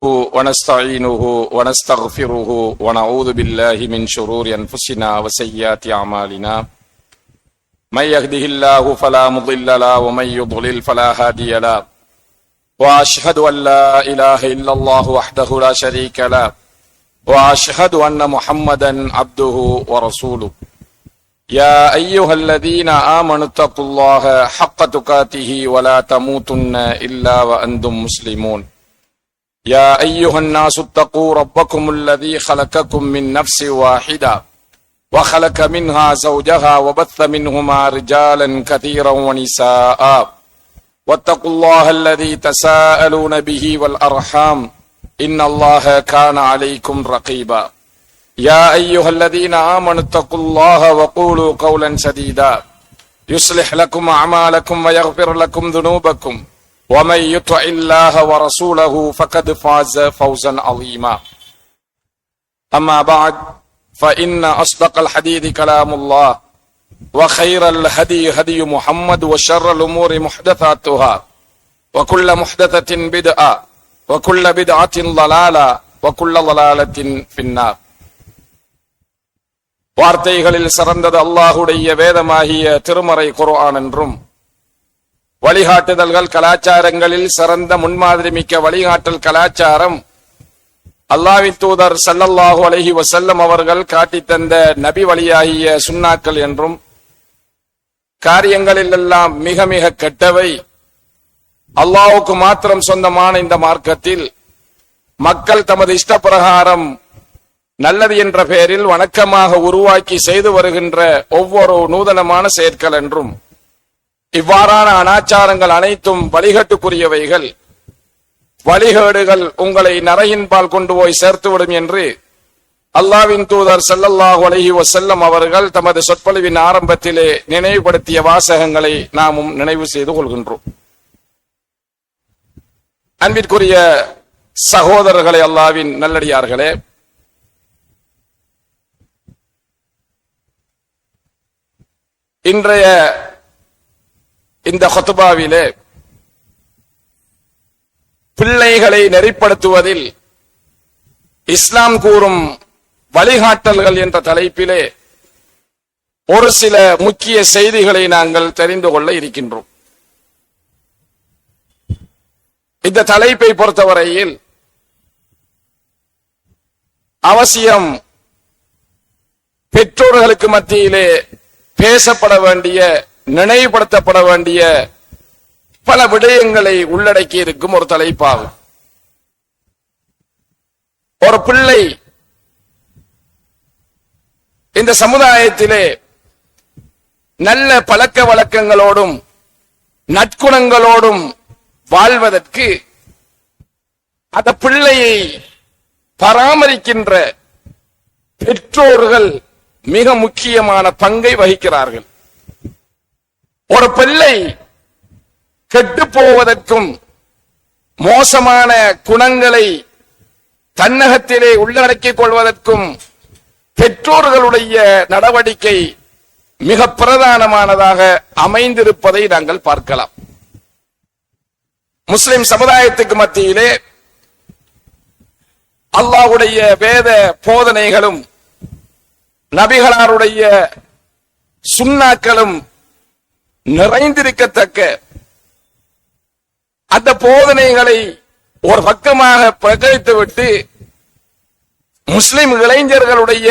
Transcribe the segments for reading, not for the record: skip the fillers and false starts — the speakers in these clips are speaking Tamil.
ونستعينه ونستغفره ونعوذ بالله من شرور أنفسنا وسيئات أعمالنا من يهده الله فلا مضل له ومن يضلل فلا هادي له وأشهد أن لا إله إلا الله وحده لا شريك له وأشهد أن محمدا عبده ورسوله يا أيها الذين آمنوا اتقوا الله حق تقاته ولا تموتن إلا وأنتم مسلمون يا أيها الناس اتقوا ربكم الذي خلقكم من نفس واحدة وخلق منها زوجها وبث منهما رجالا كثيرا ونساء واتقوا الله الذي تساءلون به والأرحام إن الله كان عليكم رقيبا يا أيها الذين آمنوا اتقوا الله وقولوا قولا سديدا يصلح لكم أعمالكم ويغفر لكم ذنوبكم ومن يطع الله ورسوله فقد فاز فوزا عظيما أما بعد فإن أصدق الحديث كلام الله وخير الهدي هدي محمد وشر الأمور محدثاتها وكل محدثة بدعة وكل بدعة ضلالة وكل ضلالة في النار. வார்த்தைகளில் சிறந்தது அல்லாஹுடைய வேதமாகிய திருமறை குர்ஆன் என்றும், வழிகாட்டுதல்கள் கலாச்சாரங்களில் சிறந்த முன்மாதிரி மிக்க வழிகாட்டல் கலாச்சாரம் அல்லாஹ்வின் தூதர் ஸல்லல்லாஹு அலைஹி வஸல்லம் அவர்கள் காட்டி தந்த நபி வழியாகிய சுன்னாக்கள் என்றும், காரியங்களில் எல்லாம் மிக மிக கெட்டவை, அல்லாஹ்வுக்கு மாத்திரம் சொந்தமான இந்த மார்க்கத்தில் மக்கள் தமது இஷ்டப்பிரகாரம் நல்லது என்ற பெயரில் வணக்கமாக உருவாக்கி செய்து வருகின்ற ஒவ்வொரு நூதனமான செயற்கள் என்றும், இவ்வாறான அனாச்சாரங்கள் அனைத்தும் வழிகட்டுக்குரியவைகள், வழிகேடுகள் உங்களை நரகின்பால் கொண்டு போய் சேர்த்துவிடும் என்று அல்லாஹ்வின் தூதர் ஸல்லல்லாஹு அலைஹி வஸல்லம் அவர்கள் தமது சொற்பொழிவின் ஆரம்பத்திலே நினைவுபடுத்திய வாசகங்களை நாமும் நினைவு செய்து கொள்கின்றோம். அன்பிற்குரிய சகோதரர்களே, அல்லாஹ்வின் நல்லடியார்களே, இன்றைய இந்த ஹுத்பாவிலே பிள்ளைகளை நெறிப்படுத்துவதில் இஸ்லாம் கூறும் வழிகாட்டல்கள் என்ற தலைப்பிலே ஒரு சில முக்கிய செய்திகளை நாங்கள் தெரிந்து கொள்ள இருக்கின்றோம். இந்த தலைப்பை பொறுத்தவரையில் அவசியம் பெற்றோர்களுக்கு மத்தியிலே பேசப்பட வேண்டிய, நினைவுபடுத்தப்பட வேண்டிய பல விடயங்களை உள்ளடக்கி இருக்கும் ஒரு தலைப்பாகும். ஒரு பிள்ளை இந்த சமுதாயத்திலே நல்ல பழக்க வழக்கங்களோடும் நற்குணங்களோடும் வாழ்வதற்கு அந்த பிள்ளையை பராமரிக்கின்ற பெற்றோர்கள் மிக முக்கியமான பங்கை வகிக்கிறார்கள். ஒரு பிள்ளை கெட்டு போவதற்கும் மோசமான குணங்களை தன்னகத்திலே உள்ளடக்கிக் கொள்வதற்கும் பெற்றோர்களுடைய நடவடிக்கை மிக பிரதானமானதாக அமைந்திருப்பதை நாங்கள் பார்க்கலாம். முஸ்லிம் சமுதாயத்துக்கு மத்தியிலே அல்லாஹ்வுடைய வேத போதனைகளும் நபிகளாருடைய சுன்னாக்களும் நிறைந்திருக்கத்தக்க அந்த போதனைகளை ஒரு பக்கமாக பிரகரித்துவிட்டு முஸ்லிம் இளைஞர்களுடைய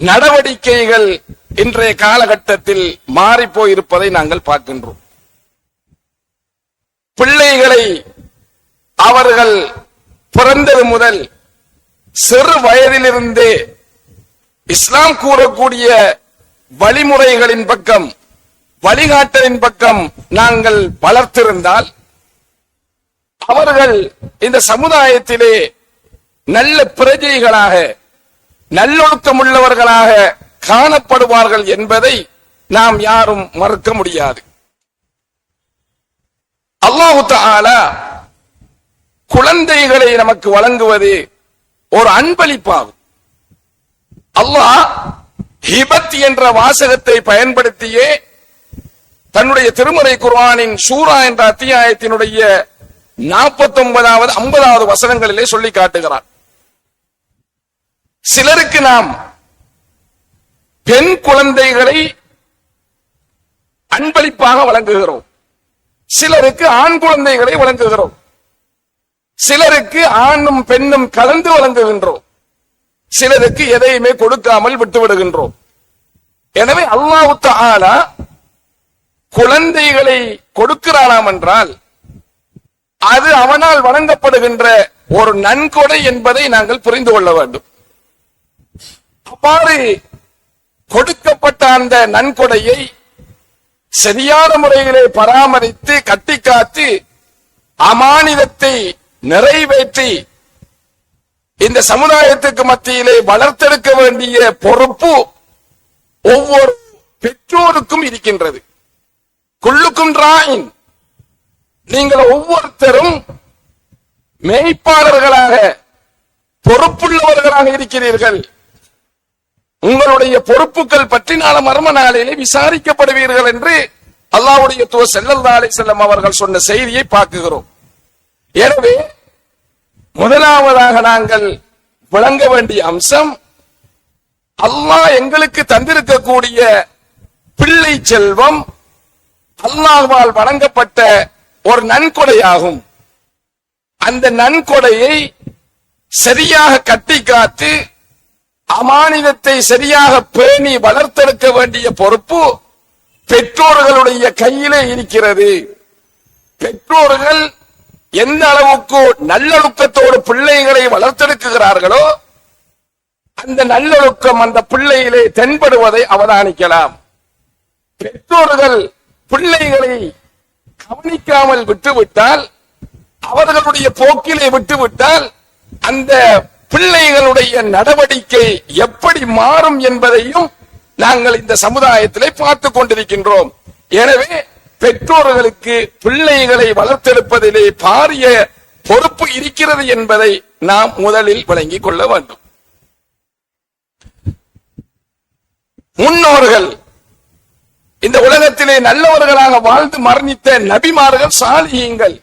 நடவடிக்கைகள் இன்றைய காலகட்டத்தில் மாறி போயிருப்பதை நாங்கள் பார்க்கின்றோம். பிள்ளைகளை அவர்கள் பிறந்தது முதல் சிறு வயதிலிருந்தே இஸ்லாம் கூறக்கூடிய வழிமுறைகளின் பக்கம், வழிகாட்டலின் பக்கம் நாங்கள் வளர்த்திருந்தால் அவர்கள் இந்த சமுதாயத்திலே நல்ல பிரஜைகளாக, நல்லொழுக்கமுள்ளவர்களாக காணப்படுவார்கள் என்பதை நாம் யாரும் மறுக்க முடியாது. அல்லாஹ் தஆலா குழந்தைகளை நமக்கு வழங்குவது ஒரு அன்பளிப்பாகும். அல்லாஹ் ஹிபத் என்ற வாசகத்தை பயன்படுத்தியே தன்னுடைய திருமறை குர்ஆனின் சூரா என்ற அத்தியாயத்தினுடைய 49வது 50வது வசனங்களிலே சொல்லி காட்டுகிறார். சிலருக்கு நாம் பெண் குழந்தைகளை அன்பளிப்பாக வழங்குகிறோம், சிலருக்கு ஆண் குழந்தைகளை வழங்குகிறோம், சிலருக்கு ஆணும் பெண்ணும் கலந்து வழங்குகின்றோம், சிலருக்கு எதையுமே கொடுக்காமல் விட்டுவிடுகின்றோம். எனவே அல்லாஹ் தஆலா குழந்தைகளை கொடுக்கிறானாம் என்றால் அது அவனால் வழங்கப்படுகின்ற ஒரு நன்கொடை என்பதை நாங்கள் புரிந்து கொள்ள வேண்டும். அவ்வாறு கொடுக்கப்பட்ட அந்த நன்கொடையை சரியான முறையிலே பராமரித்து கட்டி காத்து அமானிதத்தை நிறைவேற்றி இந்த சமுதாயத்துக்கு மத்தியிலே வளர்த்தெடுக்க வேண்டிய பொறுப்பு ஒவ்வொரு பெற்றோருக்கும் இருக்கின்றது. குல்லுக்கும் ராயின், நீங்கள் ஒவ்வொருத்தரும் மேய்ப்பாளர்களாக பொறுப்புள்ளவர்களாக இருக்கிறீர்கள். உங்களுடைய பொறுப்புகள் பற்றி நாளை மர்ம நாளிலே விசாரிக்கப்படுவீர்கள் என்று அல்லாஹ்வுடைய தூதர் ஸல்லல்லாஹு அலைஹி வஸல்லம் அவர்கள் சொன்ன செய்தியை பார்க்கிறோம். எனவே முதலாவதாக நாங்கள் விளங்க வேண்டிய அம்சம், அல்லாஹ் எங்களுக்கு தந்திருக்கக்கூடிய பிள்ளை செல்வம் அல்லாஹ்வால் வழங்கப்பட்ட ஒரு நன்கொடையாகும். அந்த நன்கொடையை சரியாக கட்டி காத்து அமானிதத்தை சரியாக பேணி வளர்த்தெடுக்க வேண்டிய பொறுப்பு பெற்றோர்களுடைய கையிலே இருக்கிறது. பெற்றோர்கள் எந்த அளவுக்கு நல்லொழுக்கத்தோடு பிள்ளைகளை வளர்த்தெடுக்கிறார்களோ அந்த நல்லொழுக்கம் அந்த பிள்ளையிலே தென்படுவதை அவதானிக்கலாம். பெற்றோர்கள் பிள்ளைகளை கவனிக்காமல் விட்டுவிட்டால், அவர்களுடைய போக்கிலே விட்டுவிட்டால் அந்த பிள்ளைகளுடைய நடவடிக்கை எப்படி மாறும் என்பதையும் நாங்கள் இந்த சமுதாயத்திலே பார்த்துக் கொண்டிருக்கின்றோம். எனவே பெற்றோர்களுக்கு பிள்ளைகளை வளர்த்தெடுப்பதிலே பாரிய பொறுப்பு இருக்கிறது என்பதை நாம் முதலில் விளங்கிக் கொள்ள வேண்டும். முன்னோர்கள் இந்த உலகத்திலே நல்லவர்களாக வாழ்ந்து மரணித்த நபிமார்கள், சாலிஹீன்கள்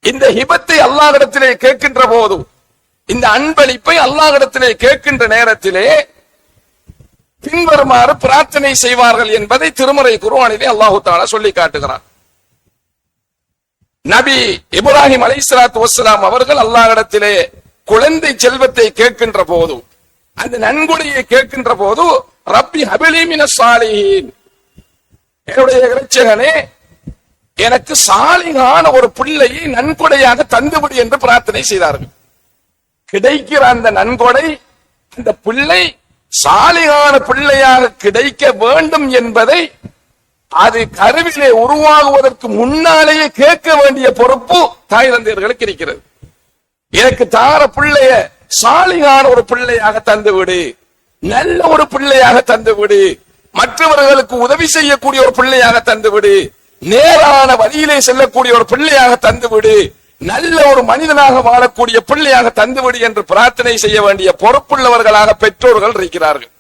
இந்த ஹிபத்தை அல்லாஹ்விடத்திலே கேட்கின்ற போது, இந்த அன்பளிப்பை அல்லாஹ்விடத்திலே கேட்கின்ற நேரத்திலே பின்வருமாறு பிரார்த்தனை செய்வார்கள் என்பதை திருமறை குர்ஆனிலே அல்லாஹ் தஆலா சொல்லி காட்டுகிறார். நபி இப்ராஹிம் அலைஹிஸ்ஸலாத்து வஸ்ஸலாம் அவர்கள் அல்லாஹ்விடத்திலே குழந்தை செல்வத்தை கேட்கின்ற போது, அந்த நன்கொடையை கேட்கின்ற போது, ரப்பி ஹபிலி மினஸ் சாலிஹீன், என்னுடைய இரட்சகனே எனக்கு சாலிகான ஒரு பிள்ளையை நன்கொடையாக தந்துவிடு என்று பிரார்த்தனை செய்தார்கள். கிடைக்கிற அந்த நன்கொடை, அந்த பிள்ளை சாலிகான பிள்ளையாக கிடைக்க வேண்டும் என்பதை அது கருவிலே உருவாகுவதற்கு முன்னாலேயே கேட்க வேண்டிய பொறுப்பு தாய் தந்தையர்களுக்கு இருக்கிறது. எனக்கு தார பிள்ளைய சாலிகான ஒரு பிள்ளையாக தந்துவிடு, நல்ல ஒரு பிள்ளையாக தந்துவிடு, மற்றவர்களுக்கு உதவி செய்யக்கூடிய ஒரு பிள்ளையாக தந்துவிடு, நேரான வழியிலே செல்லக்கூடிய ஒரு பிள்ளையாக தந்துவிடு, நல்ல ஒரு மனிதனாக வாழக்கூடிய பிள்ளையாக தந்துவிடு என்று பிரார்த்தனை செய்ய வேண்டிய பொறுப்புள்ளவர்களாக பெற்றோர்கள் இருக்கிறார்கள்.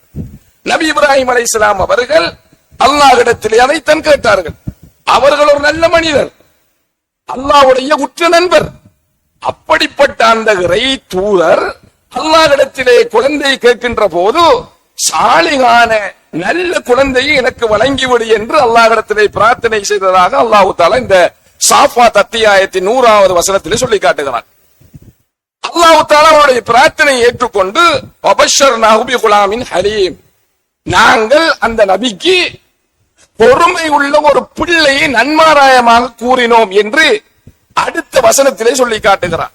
நபி இப்ராஹிம் அலைஹிஸ்ஸலாம் அவர்கள் அல்லாஹ்விடத்திலே அதைத்தான் கேட்டார்கள். அவர்கள் ஒரு நல்ல மனிதர், அல்லாஹ்வுடைய உற்ற நண்பர். அப்படிப்பட்ட அந்த இறை தூதர் அல்லாஹ்விடத்திலே குழந்தை கேட்கின்ற போது, சாலிகான நல்ல குழந்தையை எனக்கு வழங்கிவிடு என்று அல்லாஹ்விடத்திலே பிரார்த்தனை செய்ததாக அல்லாஹ் தஆலா இந்த சாஃபாத் அத்தியாயத்தின் 100வது வசனத்திலே சொல்லி காட்டுகிறார். அல்லாஹ் தஆலா அவருடைய பிரார்த்தனையை ஏற்றுக்கொண்டு வபஷர்னாஹு பிகுலாமின் ஹலீம், நாங்கள் அந்த நபிக்கு பொறுமை உள்ள ஒரு பிள்ளையை நன்மாராயமாக கூறினோம் என்று அடுத்த வசனத்திலே சொல்லி காட்டுகிறார்.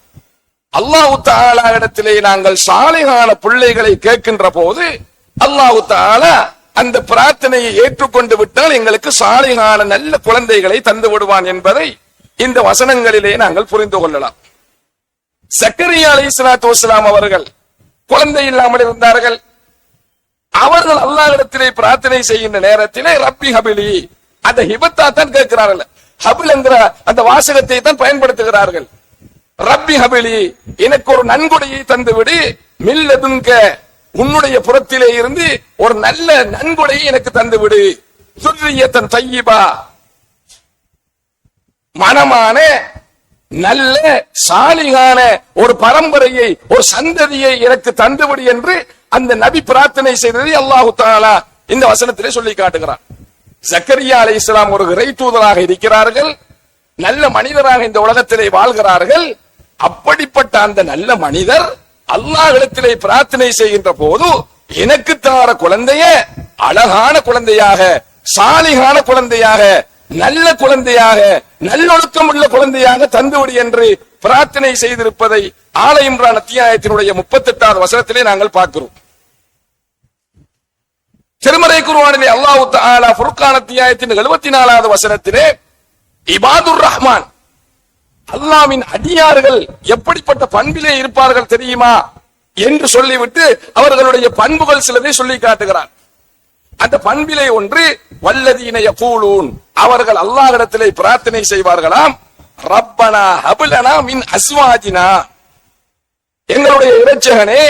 அல்லாஹ் தஆலா இடத்திலே நாங்கள் சாலிகான பிள்ளைகளை கேட்கின்ற போது அல்லாஹ் தஆலா அந்த பிரார்த்தனையை ஏற்றுக்கொண்டு விட்டால் எங்களுக்கு சாலிகான நல்ல குழந்தைகளை தந்து விடுவான் என்பதை இந்த வசனங்களிலே நாங்கள் புரிந்து கொள்ளலாம். சக்கரியா அலைஹிஸ்ஸலாத்து வஸ்ஸலாம் அவர்கள் குழந்தை இல்லாமல் இருந்தார்கள். அவர்கள் அல்லாஹ்விடத்திலே பிரார்த்தனை செய்கின்ற நேரத்திலே ரப்பி ஹபிலி, அந்த ஹிபத்தா தான் கேட்கிறார்கள், ஹபில் என்கிற அந்த வாசகத்தை தான் பயன்படுத்துகிறார்கள். ரப்பி ஹபிலி, எனக்கு ஒரு நன்கொடையை தந்துவிடு, மில்லதுன்க, உன்னுடைய புறத்திலே இருந்து ஒரு நல்ல நன்கொடையை எனக்கு தந்துவிடு, சுர்ரியத்தன் தையிபா, மனமான நல்ல சாலிகான ஒரு பரம்பரையை, ஒரு சந்ததியை எனக்கு தந்துவிடு என்று அந்த நபி பிரார்த்தனை செய்ததை அல்லாஹு தஆலா இந்த வசனத்திலே சொல்லி காட்டுகிறான். ஜக்கரியா அலைஹிஸ்ஸலாம் ஒரு இறை தூதராக இருக்கிறார்கள், நல்ல மனிதராக இந்த உலகத்திலே வாழ்கிறார்கள். அப்படிப்பட்ட அந்த நல்ல மனிதர் அல்லாஹ்விடத்திலே பிரார்த்தனை செய்கின்ற போது, எனக்கு தார குழந்தைய அழகான குழந்தையாக, சாலிகான குழந்தையாக, நல்ல குழந்தையாக, நல்லொழுக்கம் உள்ள குழந்தையாக தந்துவிடு என்று பிரார்த்தனை செய்திருப்பதை ஆல இம்ரான் அத்தியாயத்தினுடைய 38வது வசனத்திலே நாங்கள் பார்க்கிறோம். திருமறை குர்ஆனிலே அல்லாஹ் தஆலா ஃபுர்கான் அத்தியாயத்தின் 74வது வசனத்திலே இபாதுர் ரஹ்மான், அல்லாஹ்வின் அடியார்கள் எப்படிப்பட்ட பண்பிலே இருப்பார்கள் தெரியுமா என்று சொல்லிவிட்டு அவர்களுடைய பண்புகள் சிலதை சொல்லி காட்டுகிறார். அந்த பண்பிலே ஒன்று வல்லதீன யகூலூன், அவர்கள் அல்லாஹ்விடத்திலே பிரார்த்தனை செய்வார்களாம், ரப்பனா ஹப்லனா மின் அஸ்வாஜினா, எங்களுடைய இரட்சகனே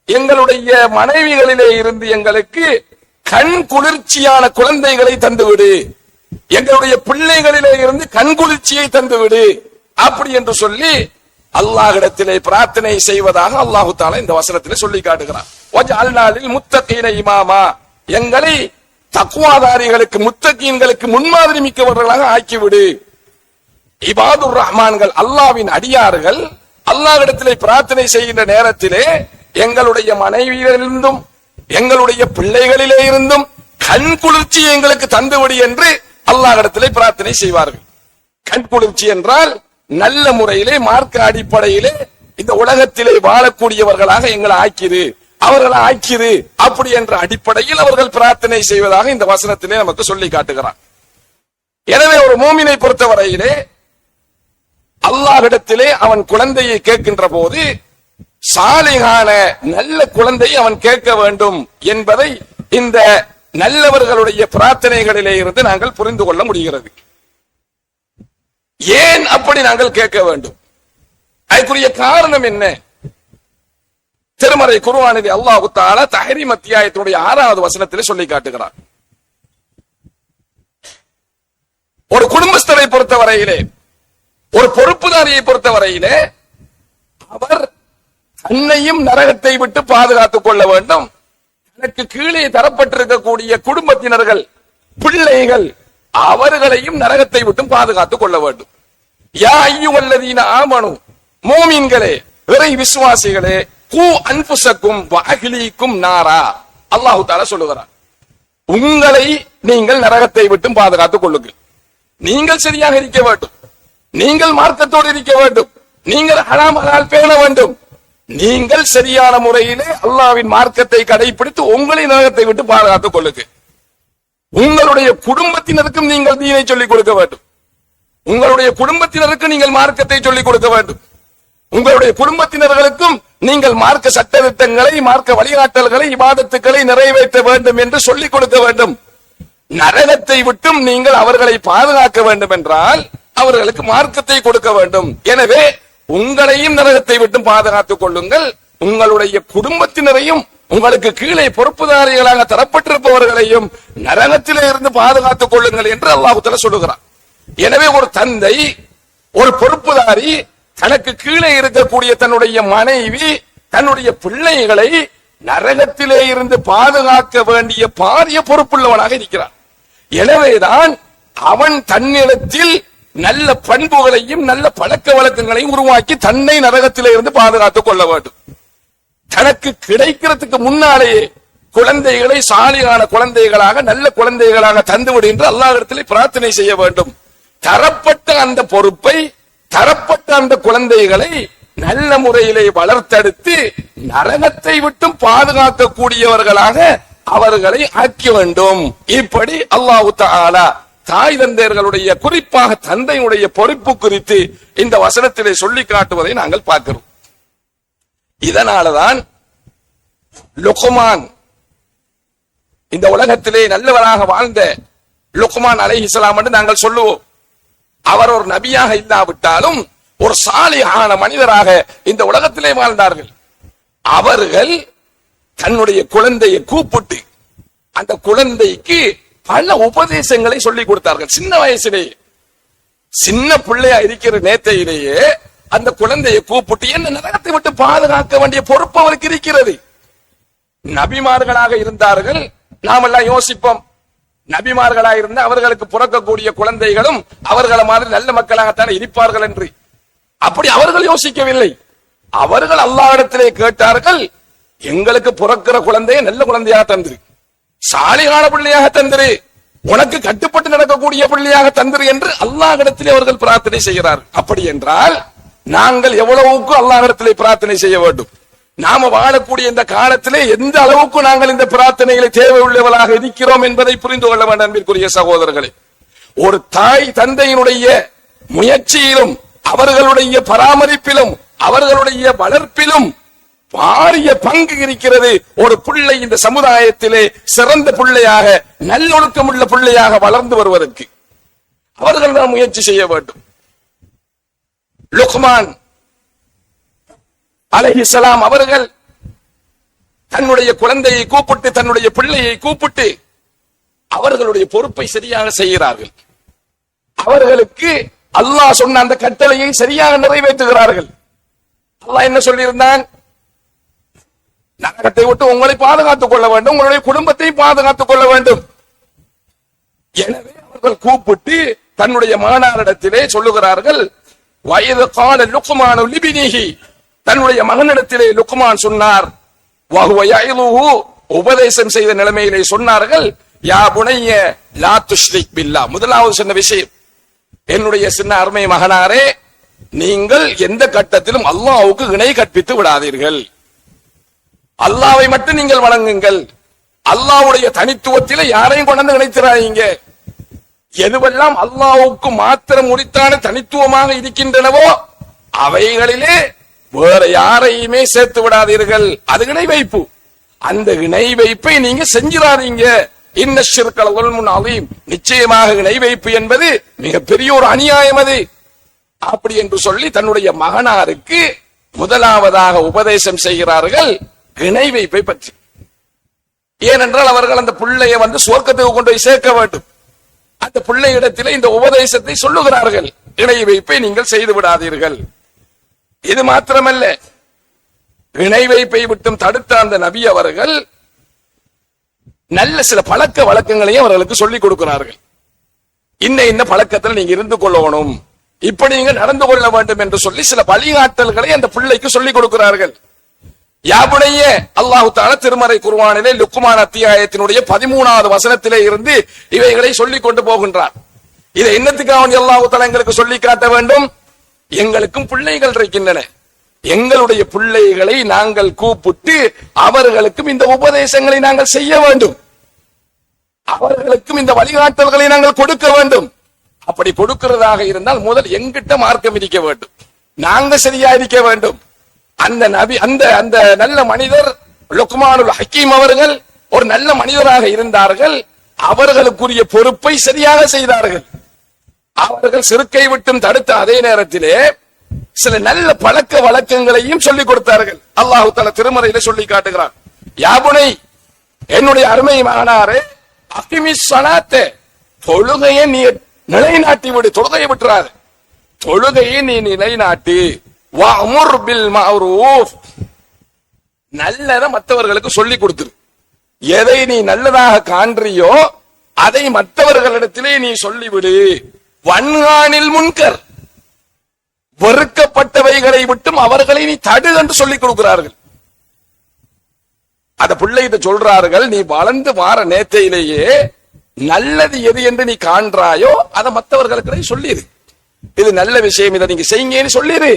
எங்களுடைய மனைவிகளிலே இருந்து எங்களுக்கு கண் குளிர்ச்சியான குழந்தைகளை தந்துவிடு, எங்களுடைய பிள்ளைகளிலே இருந்து கண் குளிர்ச்சியை தந்துவிடு அப்படி என்று சொல்லி அல்லாஹ்விடத்திலே பிரார்த்தனை செய்வதாக அல்லாஹு தஆலா இந்த வசனத்திலே சொல்லி காட்டுகிறார். வஜஅல்னா லில் முத்தகீன இமாமா, எங்களை தக்வாதாரிகளுக்கு, முத்தகீன்களுக்கு முன்மாதிரி மிக்கவர்களாக ஆக்கிவிடு. இபாதுர் ரஹ்மான்கள், அல்லாஹ்வின் அடியார்கள் அல்லாஹ்விடத்திலே பிரார்த்தனை செய்கின்ற நேரத்திலே எங்களுடைய மனைவியிலிருந்தும் எங்களுடைய பிள்ளைகளிலே இருந்தும் கண் குளிர்ச்சி எங்களுக்கு தந்துவிடு என்று அல்லாஹ்விடத்திலே பிரார்த்தனை செய்வார்கள். கண் குளிர்ச்சி என்றால் நல்ல முறையிலே மார்க்க அடிப்படையிலே இந்த உலகத்திலே வாழக்கூடியவர்களாக எங்களை ஆக்கிரு, அவர்களை ஆக்கிரு அப்படி என்ற அடிப்படையில் அவர்கள் பிரார்த்தனை செய்வதாக இந்த வசனத்திலே நமக்கு சொல்லி காட்டுகிறார். எனவே ஒரு மூமினை பொறுத்தவரையிலே அல்லாஹ்விடத்திலே அவன் குழந்தையை கேட்கின்ற போது சாலிகான நல்ல குழந்தையை அவன் கேட்க வேண்டும் என்பதை இந்த நல்லவர்களுடைய பிரார்த்தனைகளிலே இருந்து நாங்கள் புரிந்து கொள்ள முடிகிறது. ஏன் அப்படி நாங்கள் கேட்க வேண்டும்? அதுக்குரிய காரணம் என்ன? திருமறை குர்ஆனிலே அல்லாஹ் தஆலா தஹ்ரீம் அத்தியாயத்தினுடைய 6வது வசனத்திலே சொல்லி காட்டுகிறார். ஒரு குடும்பஸ்தரை பொறுத்தவரையிலே, ஒரு பொறுப்புதாரியை பொறுத்தவரையிலே அவர் தன்னையும் நரகத்தை விட்டு பாதுகாத்துக் கொள்ள வேண்டும், தனக்கு கீழே தரப்பட்டிருக்கக்கூடிய குடும்பத்தினர்கள், பிள்ளைகள் அவர்களையும் நரகத்தை விட்டு பாதுகாத்துக் கொள்ள வேண்டும். யா அய்யுஹல்லதீன ஆமனு, மூமின்களே, இறை விசுவாசிகளே, கூ அன்ஃபுஸக்கும் வ அஹ்லீக்கும் நாரா, அல்லாஹ் தஆலா சொல்லுகிறார், உங்களை நீங்கள் நரகத்தை விட்டு பாதுகாத்துக் கொள்ளுங்கள். நீங்கள் சரியாக இருக்க வேண்டும், நீங்கள் மார்க்கத்தோடு இருக்க வேண்டும், நீங்கள் ஹராம் ஹலால் பேண வேண்டும், நீங்கள் சரியான முறையிலே அல்லாஹ்வின் மார்க்கத்தை கடைபிடித்து உங்களை நரகத்தை விட்டு பாதுகாத்துக் கொள்ளுங்கள். உங்களுடைய குடும்பத்தினருக்கும் நீங்கள் தீனை சொல்லிக் கொடுக்க வேண்டும், உங்களுடைய குடும்பத்தினருக்கு நீங்கள் மார்க்கத்தை சொல்லிக் கொடுக்க வேண்டும், உங்களுடைய குடும்பத்தினர்களுக்கும் நீங்கள் மார்க்க சட்டதிட்டங்களை, மார்க்க வழிகாட்டல்களை, இபாதத்துக்களை நிறைவேற்ற வேண்டும் என்று சொல்லிக் கொடுக்க வேண்டும். நரகத்தை விட்டும் நீங்கள் அவர்களை பாதுகாக்க வேண்டும் என்றால் அவர்களுக்கு மார்க்கத்தை கொடுக்க வேண்டும். எனவே உங்களையும் நரகத்தை விட்டு பாதுகாத்துக் கொள்ளுங்கள், உங்களுடைய குடும்பத்தினரையும் உங்களுக்கு கீழே பொறுப்புதாரிகளாக தரப்பட்டிருப்பவர்களையும் நரகத்திலே இருந்து பாதுகாத்துக் கொள்ளுங்கள் என்று அல்லாஹ் தஆலா சொல்லுகிறார். எனவே ஒரு தந்தை, ஒரு பொறுப்புதாரி தனக்கு கீழே இருக்கக்கூடிய தன்னுடைய மனைவி, தன்னுடைய பிள்ளைகளை நரகத்திலே இருந்து பாதுகாக்க வேண்டிய பாரிய பொறுப்புள்ளவனாக இருக்கிறான். எனவேதான் அவன் தன்னிடத்தில் நல்ல பண்புகளையும் நல்ல பழக்க வழக்கங்களையும் உருவாக்கி தன்னை நரகத்திலே இருந்து பாதுகாத்துக் கொள்ள வேண்டும். தனக்கு கிடைக்கிறதுக்கு முன்னாலேயே குழந்தைகளை சாலிகான குழந்தைகளாக, நல்ல குழந்தைகளாக தந்துவிடு என்று அல்லாஹ்விடத்திலே பிரார்த்தனை செய்ய வேண்டும். தரப்பட்ட அந்த பொறுப்பை, தரப்பட்ட அந்த குழந்தைகளை நல்ல முறையிலே வளர்த்தெடுத்து நரகத்தை விட்டும் பாதுகாக்கக்கூடியவர்களாக அவர்களை ஆக்க வேண்டும். இப்படி அல்லாஹ் தஆலா தாய் தந்தையர்களுடைய, குறிப்பாக தந்தையுடைய பொறுப்பு குறித்து இந்த வசனத்திலே சொல்லி காட்டுவதை நாங்கள் பார்க்கிறோம். இதனாலதான் லுக்மான், இந்த உலகத்திலே நல்லவராக வாழ்ந்த லுக்மான் அலைஹிஸ்ஸலாம் என்று நாங்கள் சொல்லுவோம். அவர் ஒரு நபியாக இல்லாவிட்டாலும் ஒரு சாலிஹான மனிதராக இந்த உலகத்திலே வாழ்ந்தார்கள். அவர்கள் தன்னுடைய குழந்தையை கூப்பிட்டு அந்த குழந்தைக்கு பல உபதேசங்களை சொல்லிக் கொடுத்தார்கள். சின்ன வயசிலே சின்ன பிள்ளையா இருக்கிற நேத்தையிலேயே அந்த குழந்தையை கூப்பிட்டு என்ன நரகத்தை விட்டு பாதுகாக்க வேண்டிய பொறுப்பு அவருக்கு இருக்கிறது. நபிமார்களாக இருந்தார்கள், நாமெல்லாம் யோசிப்போம், நபிமார்களா இருந்த அவர்களுக்கு பிறக்கக்கூடிய குழந்தைகளும் அவர்களை மாதிரி நல்ல மக்களாகத்தான் இருப்பார்கள் என்று. அப்படி அவர்கள் யோசிக்கவில்லை. அவர்கள் அல்லாஹ்விடத்திலே கேட்டார்கள், எங்களுக்கு பிறக்கிற குழந்தையை நல்ல குழந்தையாக தந்திரு, சாலிகான பிள்ளையாக தந்திரு, உனக்கு கட்டுப்பட்டு நடக்கக்கூடிய பிள்ளையாக தந்திரு என்று அல்லாஹ்விடத்திலே அவர்கள் பிரார்த்தனை செய்கிறார்கள். அப்படி என்றால் நாங்கள் எவ்வளவுக்கு அல்லாஹ்விடத்திலே பிரார்த்தனை செய்ய வேண்டும்? நாம வாழக்கூடிய இந்த காலத்திலே எந்த அளவுக்கு நாங்கள் இந்த பிரார்த்தனைகளை தேவை உள்ளவர்களாக இருக்கிறோம் என்பதை புரிந்து கொள்ள வேண்டும். அன்பிற்குரிய சகோதரர்களே, ஒரு தாய் தந்தையினுடைய முயற்சியிலும் அவர்களுடைய பராமரிப்பிலும் அவர்களுடைய வளர்ப்பிலும் பாரிய பங்கு இருக்கிறது. ஒரு பிள்ளை இந்த சமுதாயத்திலே சிறந்த பிள்ளையாக நல்லொழுக்கம் உள்ள பிள்ளையாக வளர்ந்து வருவதற்கு அவர்கள் தான் முயற்சி செய்ய வேண்டும். லுக்மான் அலைஹிஸ்ஸலாம் அவர்கள் தன்னுடைய குழந்தையை கூப்பிட்டு, தன்னுடைய பிள்ளையை கூப்பிட்டு அவர்களுடைய பொறுப்பை சரியாக செய்கிறார்கள். அவர்களுக்கு அல்லாஹ் சொன்ன அந்த கட்டளையை சரியாக நிறைவேற்றுகிறார்கள். அல்லாஹ் என்ன சொல்லியிருந்தான்? நரகத்தை விட்டு உங்களை பாதுகாத்துக் கொள்ள வேண்டும், உங்களுடைய குடும்பத்தை பாதுகாத்துக் கொள்ள வேண்டும். எனவே அவர்கள் கூப்பிட்டு தன்னுடைய மகனாரிடத்திலே சொல்லுகிறார்கள், வயது கால லுக்மானு லிபினிஹி, தன்னுடைய மகனிடத்திலே லுக்மான் சொன்னார், வஹுவ யஇதுஹு, உபதேசம் செய்த நிலைமையிலே சொன்னார்கள், யா புனைய லா துஷ்ரிக் பில்லாஹ். முதலாவது சொன்ன விஷயம், என்னுடைய சின்ன அருமை மகனாரே, நீங்கள் எந்த கட்டத்திலும் அல்லாஹ்வுக்கு இணை கற்பித்து விடாதீர்கள். அல்லாஹ்வை மட்டும் நீங்கள் வணங்குங்கள். அல்லாஹ்வுடைய தனித்துவத்திலே யாரையும் கொண்டு இணைத்திராதீங்க. எதுவெல்லாம் அல்லாஹ்வுக்கு மாத்திரம் உரித்தான தனித்துவமாக இருக்கின்றனவோ அவைகளிலே வேற யாரையுமே சேர்த்து விடாதீர்கள். அது இணை வைப்பு. அந்த இணை வைப்பை நீங்க செஞ்சிடாதீங்க. இன்ன ஷிர்க லظுல்முன் அதீம், நிச்சயமாக இணை வைப்பு என்பது மிகப்பெரிய ஒரு அநியாயம். அது அப்படி என்று சொல்லி தன்னுடைய மகனாருக்கு முதலாவதாக உபதேசம் செய்கிறார்கள் இணை வைப்பை பற்றி. ஏனென்றால் அவர்கள் அந்த பிள்ளைய சுவர்க்கத்துக்கு கொண்டு போய் சேர்க்க வேண்டும். அந்த பிள்ளை இடத்திலே இந்த உபதேசத்தை சொல்லுகிறார்கள், இணை வைப்பை நீங்கள் செய்து விடாதீர்கள். இது மாத்திரமல்ல, இணை வைப்பை விட்டும் தடுத்த அந்த நபி அவர்கள் நல்ல சில பழக்க வழக்கங்களையும் அவர்களுக்கு சொல்லிக் கொடுக்கிறார்கள். இன்ன பழக்கத்தில் நீங்க இருந்து கொள்ளணும், இப்படி நீங்க நடந்து கொள்ள வேண்டும் என்று சொல்லி சில வழிகாட்டல்களை அந்த பிள்ளைக்கு சொல்லிக் கொடுக்கிறார்கள். யாபுடைய அல்லாஹு தஆலா திருமறை குர்ஆனிலே லுக்மான் அத்தியாயத்தினுடைய 13வது வசனத்திலே இருந்து இவைகளை சொல்லிக் கொண்டு போகின்றார். இதை என்னத்துக்காக அல்லாஹு தஆலா எங்களுக்கு சொல்லி காட்ட வேண்டும்? எங்களுக்கும் பிள்ளைகள் இருக்கின்றன, எங்களுடைய பிள்ளைகளை நாங்கள் கூப்பிட்டு அவர்களுக்கும் இந்த உபதேசங்களை நாங்கள் செய்ய வேண்டும், அவர்களுக்கும் இந்த வழிகாட்டல்களை நாங்கள் கொடுக்க வேண்டும். அப்படி கொடுக்கிறதாக இருந்தால் முதல் எங்கிட்ட மார்க்கம் இருக்க வேண்டும், நாங்க சரியா இருக்க வேண்டும். அந்த நபி அந்த நல்ல மனிதர் லுக்மானுல் ஹக்கீம் அவர்கள் ஒரு நல்ல மனிதராக இருந்தார்கள். அவர்களுக்குரிய பொறுப்பை சரியாக செய்தார்கள். அவர்கள் சிறுக்கை விட்டும் தடுத்த அதே நேரத்திலே சில நல்ல பழக்க வழக்கங்களையும் சொல்லிக் கொடுத்தார்கள். அல்லாஹு தஆலா திருமறையிலே சொல்லி காட்டுகிறார், யாபுனை, என்னுடைய அருமை மகனாரே, அகிமிஸ் ஸலாத்த, தொழுகையை நீ நிலைநாட்டி விடு, தொழுகையை விட்டுறாரு, தொழுகையை நீ நிலைநாட்டி, வஅமுர் பில் மஅரூஃப், நல்லதை மற்றவர்களுக்கு சொல்லிக் கொடுத்துரு. எதை நீ நல்லதாக காண்றியோ அதை மற்றவர்களிடத்திலே நீ சொல்லிவிடு. வன்ஹானில் முன்கர், வெறுக்கப்பட்டவைகளை விட்டும் அவர்களை நீ தடு என்று சொல்லிக் கொடுக்கிறார்கள். அந்த பிள்ளைகிட்ட சொல்றார்கள், நீ வளர்ந்து வார நேத்தையிலேயே நல்லது எது என்று நீ காண்றாயோ அதை மற்றவர்களுக்கு சொல்லிடு. இது நல்ல விஷயம், இதை நீங்க செய்யுங்கன்னு சொல்லிடு.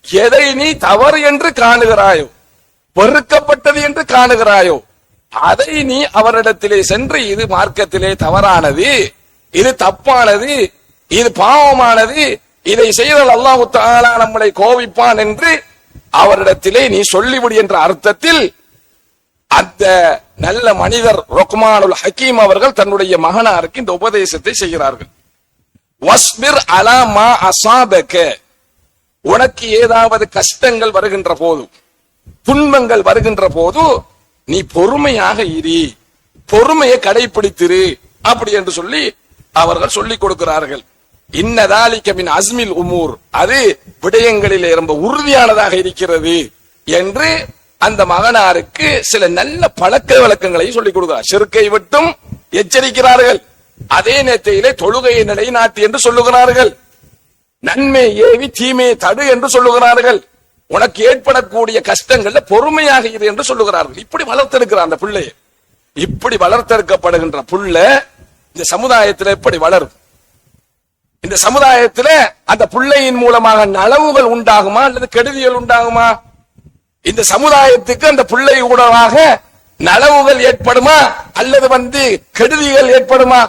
எதை நீ தவறு என்று காணுகிறாயோ, வெறுக்கப்பட்டது என்று காணுகிறாயோ, அதை நீ அவரிடத்திலே சென்று இது மார்க்கத்திலே தவறானது, இது தப்பானது, இது பாவமானது, இதை செய்தால் அல்லாஹ் தஆலா நம்மளை கோபிப்பான் என்று அவரிடத்திலே நீ சொல்லிவிடு என்ற அர்த்தத்தில் அந்த நல்ல மனிதர் லுக்மானுல் ஹக்கீம் அவர்கள் தன்னுடைய மகனாருக்கு இந்த உபதேசத்தை செய்கிறார்கள். வஸ்பிர் அலா மா அஸாபக, உனக்கு ஏதாவது கஷ்டங்கள் வருகின்ற போது, துன்பங்கள் வருகின்ற போது நீ பொறுமையாக இரு, பொறுமையை கடைபிடித்திரு, அப்படி என்று சொல்லி அவர்கள் சொல்லிக் கொடுக்கிறார்கள். இன்னதாலிக மின் அஸ்மில் உமூர், அது விடயங்களிலே ரொம்ப உறுதியானதாக இருக்கிறது என்று அந்த மகனாருக்கு சில நல்ல பழக்க வழக்கங்களை சொல்லிக் கொடுக்கிறார். ஷிர்கை விட்டும் எச்சரிக்கிறார்கள். அதே நேரத்திலே தொழுகையை நிலைநாட்டு என்று சொல்லுகிறார்கள். நன்மை ஏவி தீமையை தடு என்று சொல்லுகிறார்கள். உனக்கு ஏற்படக்கூடிய கஷ்டங்கள்ல பொறுமையாக இரு என்று சொல்லுகிறார்கள். இப்படி வளர்த்தெடுக்கிறார் அந்த பிள்ளையை. இப்படி வளர்த்தெடுக்கப்படுகின்ற புள்ள இந்த சமுதாயத்தில் எப்படி வளரும்? இந்த சமுதாயத்தில் அந்த பிள்ளையின் மூலமாக நலவுகள் உண்டாகுமா அல்லது கெடுதிகள் உண்டாகுமா? இந்த சமுதாயத்துக்கு அந்த பிள்ளை ஊடாக நலவுகள் ஏற்படுமா அல்லது கெடுதிகள் ஏற்படுமா?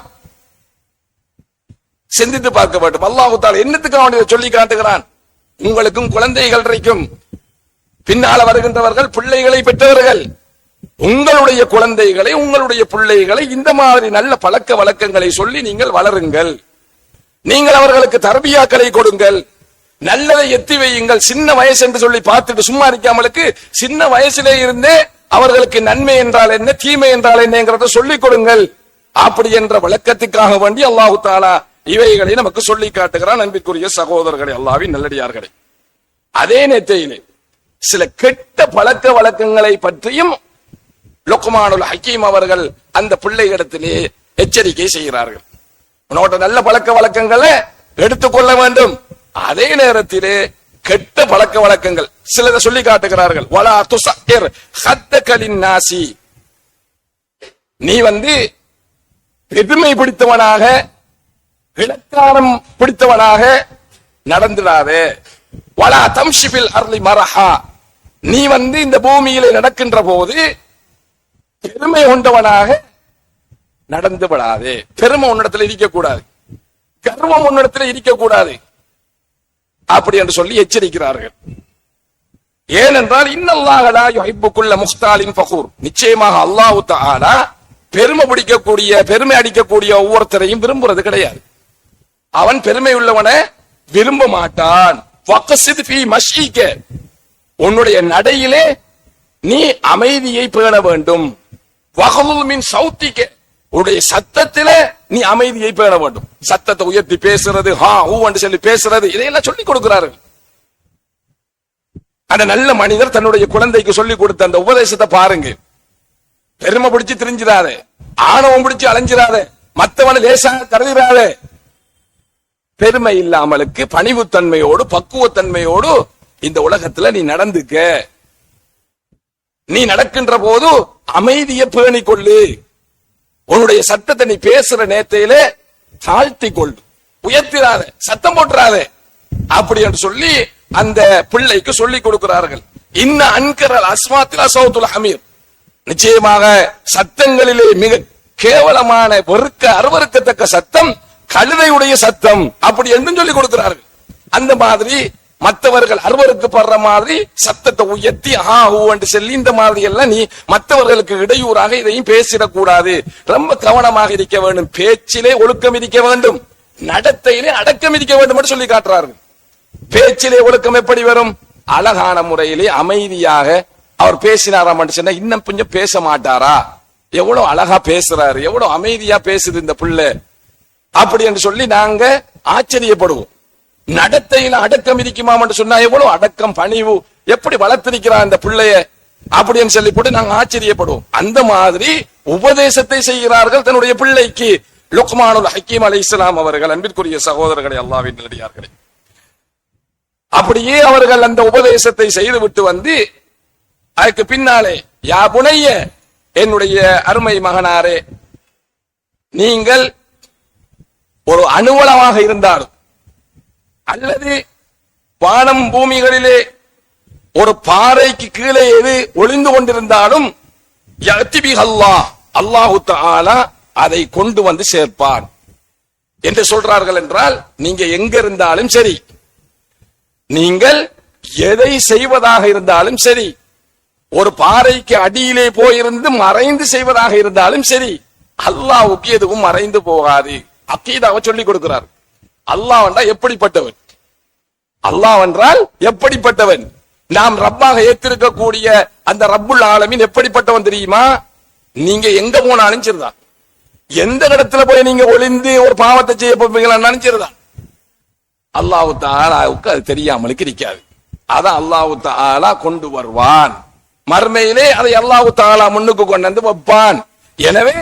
சிந்தித்து பார்க்க வேண்டும். அல்லாஹ் தஆலா என்னத்துக்கு அவனை சொல்லி காட்டுகிறான்? உங்களுக்கும் குழந்தைகள் இருக்கும், பின்னால வருகின்றவர்கள் பிள்ளைகளை பெற்றவர்கள். உங்களுடைய குழந்தைகளை, உங்களுடைய பிள்ளைகளை இந்த மாதிரி நல்ல பழக்க வழக்கங்களை சொல்லி நீங்கள் வளருங்கள். நீங்கள் அவர்களுக்கு தர்பியாக்களை கொடுங்கள், நல்லதை எத்தி வையுங்கள். சின்ன வயசு என்று சொல்லி பார்த்துட்டு சும்மா இருக்காமலுக்கு சின்ன வயசிலே இருந்தே அவர்களுக்கு நன்மை என்றால் என்ன, தீமை என்றால் என்னங்கிறத சொல்லிக் கொடுங்கள். அப்படி என்ற விளக்கத்துக்காக வேண்டி அல்லாஹ் தஆலா இவைகளை நமக்கு சொல்லி காட்டுகிறான். அன்பிற்குரிய சகோதரர்களே, அல்லாஹ்வின் நல்லடியார்களே, அதே நேரத்திலே சில கெட்ட பழக்க வழக்கங்களை பற்றியும் லுக்மானுல் ஹக்கீம் அவர்கள் அந்த பிள்ளைகளிடத்திலே எச்சரிக்கை செய்கிறார்கள். உன்னோட நல்ல பழக்க வழக்கங்களை எடுத்துக்கொள்ள வேண்டும். அதே நேரத்திலே கெட்ட பழக்க வழக்கங்கள் சிலதை சொல்லி காட்டுகிறார்கள். வலா துஸக்கிர் ஹத்தக லின்னாசி, நீ பெருமை பிடித்தவனாக, இலக்காரம் பிடித்தவனாக நடந்துடாதே. வலா தம்ஷி ஃபில் அர்லி மரஹா, நீ இந்த பூமியிலே நடக்கின்ற போது பெருமை கொண்டவனாக நடந்து விடாதே. பெருமை உன்னிடத்தில் இருக்கக்கூடாது, கர்வம் உன்னிடத்தில் இருக்கக்கூடாது. அப்படி என்று சொல்லி எச்சரிக்கிறார்கள். ஏனென்றால் இன்னல்லாஹ லா யுஹிப்பு குல்ல முக்தாலின் ஃபகூர், நிச்சயமாக அல்லாஹ் தஆலா பெருமை பிடிக்கக்கூடிய, பெருமை அடிக்கக்கூடிய ஒவ்வொருத்தரையும் விரும்புறது கிடையாது. அவன் பெருமை உள்ளவனை விரும்ப மாட்டான். வக்ஸித் ஃபீ மஷீக, உன்னுடைய நடையிலே நீ அமைதியை பேண வேண்டும். வக்லுல் மின் சௌத்திக, உன்னுடைய சத்தத்திலே நீ அமைதியை பேண வேண்டும். சத்தத்தை உயர்த்தி பேசுறது, ஹா ஹூ என்று சொல்லி பேசுறது, இதையெல்லாம் சொல்லிக் கொடுக்கிறார்கள். அந்த நல்ல மனிதர் தன்னுடைய குழந்தைக்கு சொல்லிக் கொடுத்த அந்த உபதேசத்தை பாருங்க. பெருமை பிடிச்சு திரிஞ்சிடாத, ஆணவம் பிடிச்சு அலைஞ்சிடாத, மற்றவனை லேசாக கருதிடாத. பெருமை இல்லாமலுக்கு பணிவுத்தன்மையோடு பக்குவத்தன்மையோடு இந்த உலகத்துல நீ நடந்துக்க. நீ நடக்கின்ற போது அமைதியை பேணிக் கொள்ளு. உன்னுடைய சத்தத்தை நீ பேசுற நேரத்திலே தாழ்த்தி கொள்ளு, உயர்த்திராத, சத்தம் போட்டுறாத. அப்படி என்று சொல்லி அந்த பிள்ளைக்கு சொல்லிக் கொடுக்கிறார்கள். இன்ன அன்கரல் அஸ்மாத்தில் அசௌத்துல் ஹமீர், நிச்சயமாக சத்தங்களிலே மிக கேவலமான அருவருக்கத்தக்க சத்தம் கழுதையுடைய சத்தம், அப்படி என்று சொல்லிக் கொடுக்கிறார்கள். அந்த மாதிரி மற்றவர்கள் அருவருக்கப்படுற மாதிரி சத்தத்தை உயர்த்தி ஆ ஹூ என்று சொல்லி இந்த மாதிரி எல்லாம் நீ மற்றவர்களுக்கு இடையூறாக இதையும் பேசிடக்கூடாது. ரொம்ப கவனமாக இருக்க வேண்டும். பேச்சிலே ஒழுக்கம் இருக்க வேண்டும், நடத்தையிலே அடக்கம் இருக்க வேண்டும் என்று சொல்லி காட்டுறார்கள். பேச்சிலே ஒழுக்கம் எப்படி வரும்? அழகான முறையிலே அமைதியாக அவர் பேசினாராம் என்று சொன்னா இன்னும் கொஞ்சம் பேச மாட்டாரா? எவ்வளவு அழகா பேசுறாரு, எவ்வளவு அமைதியா பேசுது இந்த பிள்ளை, அப்படி என்று சொல்லி நாங்க ஆச்சரியப்படுவோம். நடத்தையில அடக்கம் இருக்குமாம் என்று சொன்னா எவ்வளவு அடக்கம், பணிவு, எப்படி வளர்த்திருக்கிறார் இந்த பிள்ளைய, அப்படின்னு சொல்லி போட்டு நாங்க ஆச்சரியப்படுவோம். அந்த மாதிரி உபதேசத்தை செய்கிறார்கள் தன்னுடைய பிள்ளைக்கு லுக்மானுல் ஹக்கீம் அலைஹிஸ்ஸலாம் அவர்கள். அன்பிற்குரிய சகோதரர்களே, அல்லாஹ்வின் நல்லடியார்களே, அப்படியே அவர்கள் அந்த உபதேசத்தை செய்துவிட்டு அதுக்கு பின்னாலே யா புனைய, என்னுடைய அருமை மகனாரே, நீங்கள் ஒரு அணுவளமாக இருந்தாலும் அல்லது வானம் பூமிகளிலே ஒரு பாறைக்கு கீழே எது ஒளிந்து கொண்டிருந்தாலும் அல்லாஹு தஆலா அதை கொண்டு சேர்ப்பான் என்று சொல்றார்கள். என்றால் நீங்க எங்க இருந்தாலும் சரி, நீங்கள் எதை செய்வதாக இருந்தாலும் சரி, ஒரு பாறைக்கு அடியிலே போயிருந்து மறைந்து செய்வதாக இருந்தாலும் சரி, அல்லாஹ்வுக்கு எதுவும் மறைந்து போகாது. அக்கீதாவை சொல்லிக் கொடுக்கிறார். அல்லாஹ் என்றால் எப்படிப்பட்டவன், அல்லாஹ் என்றால் எப்படிப்பட்டவன், நாம் ரப்பாக ஏற்றிருக்கக்கூடிய அந்த ரப்புல் ஆலமீன் எப்படிப்பட்டவன் தெரியுமா? நீங்க எங்க போனாலும் சரிதான், எந்த இடத்துல போய் நீங்க ஒளிந்து ஒரு பாவத்தை செய்ய போவீங்களான்னு சரிதான், அல்லாஹு தஆலாவுக்கு அது தெரியாமலுக்கு இருக்காது. அதான் அல்லாஹு தஆலா கொண்டு வருவான். மர்மையிலே அதை அல்லாஹு தஆலா முன்னுக்கு கொண்டு வந்து வைப்பான். எனவே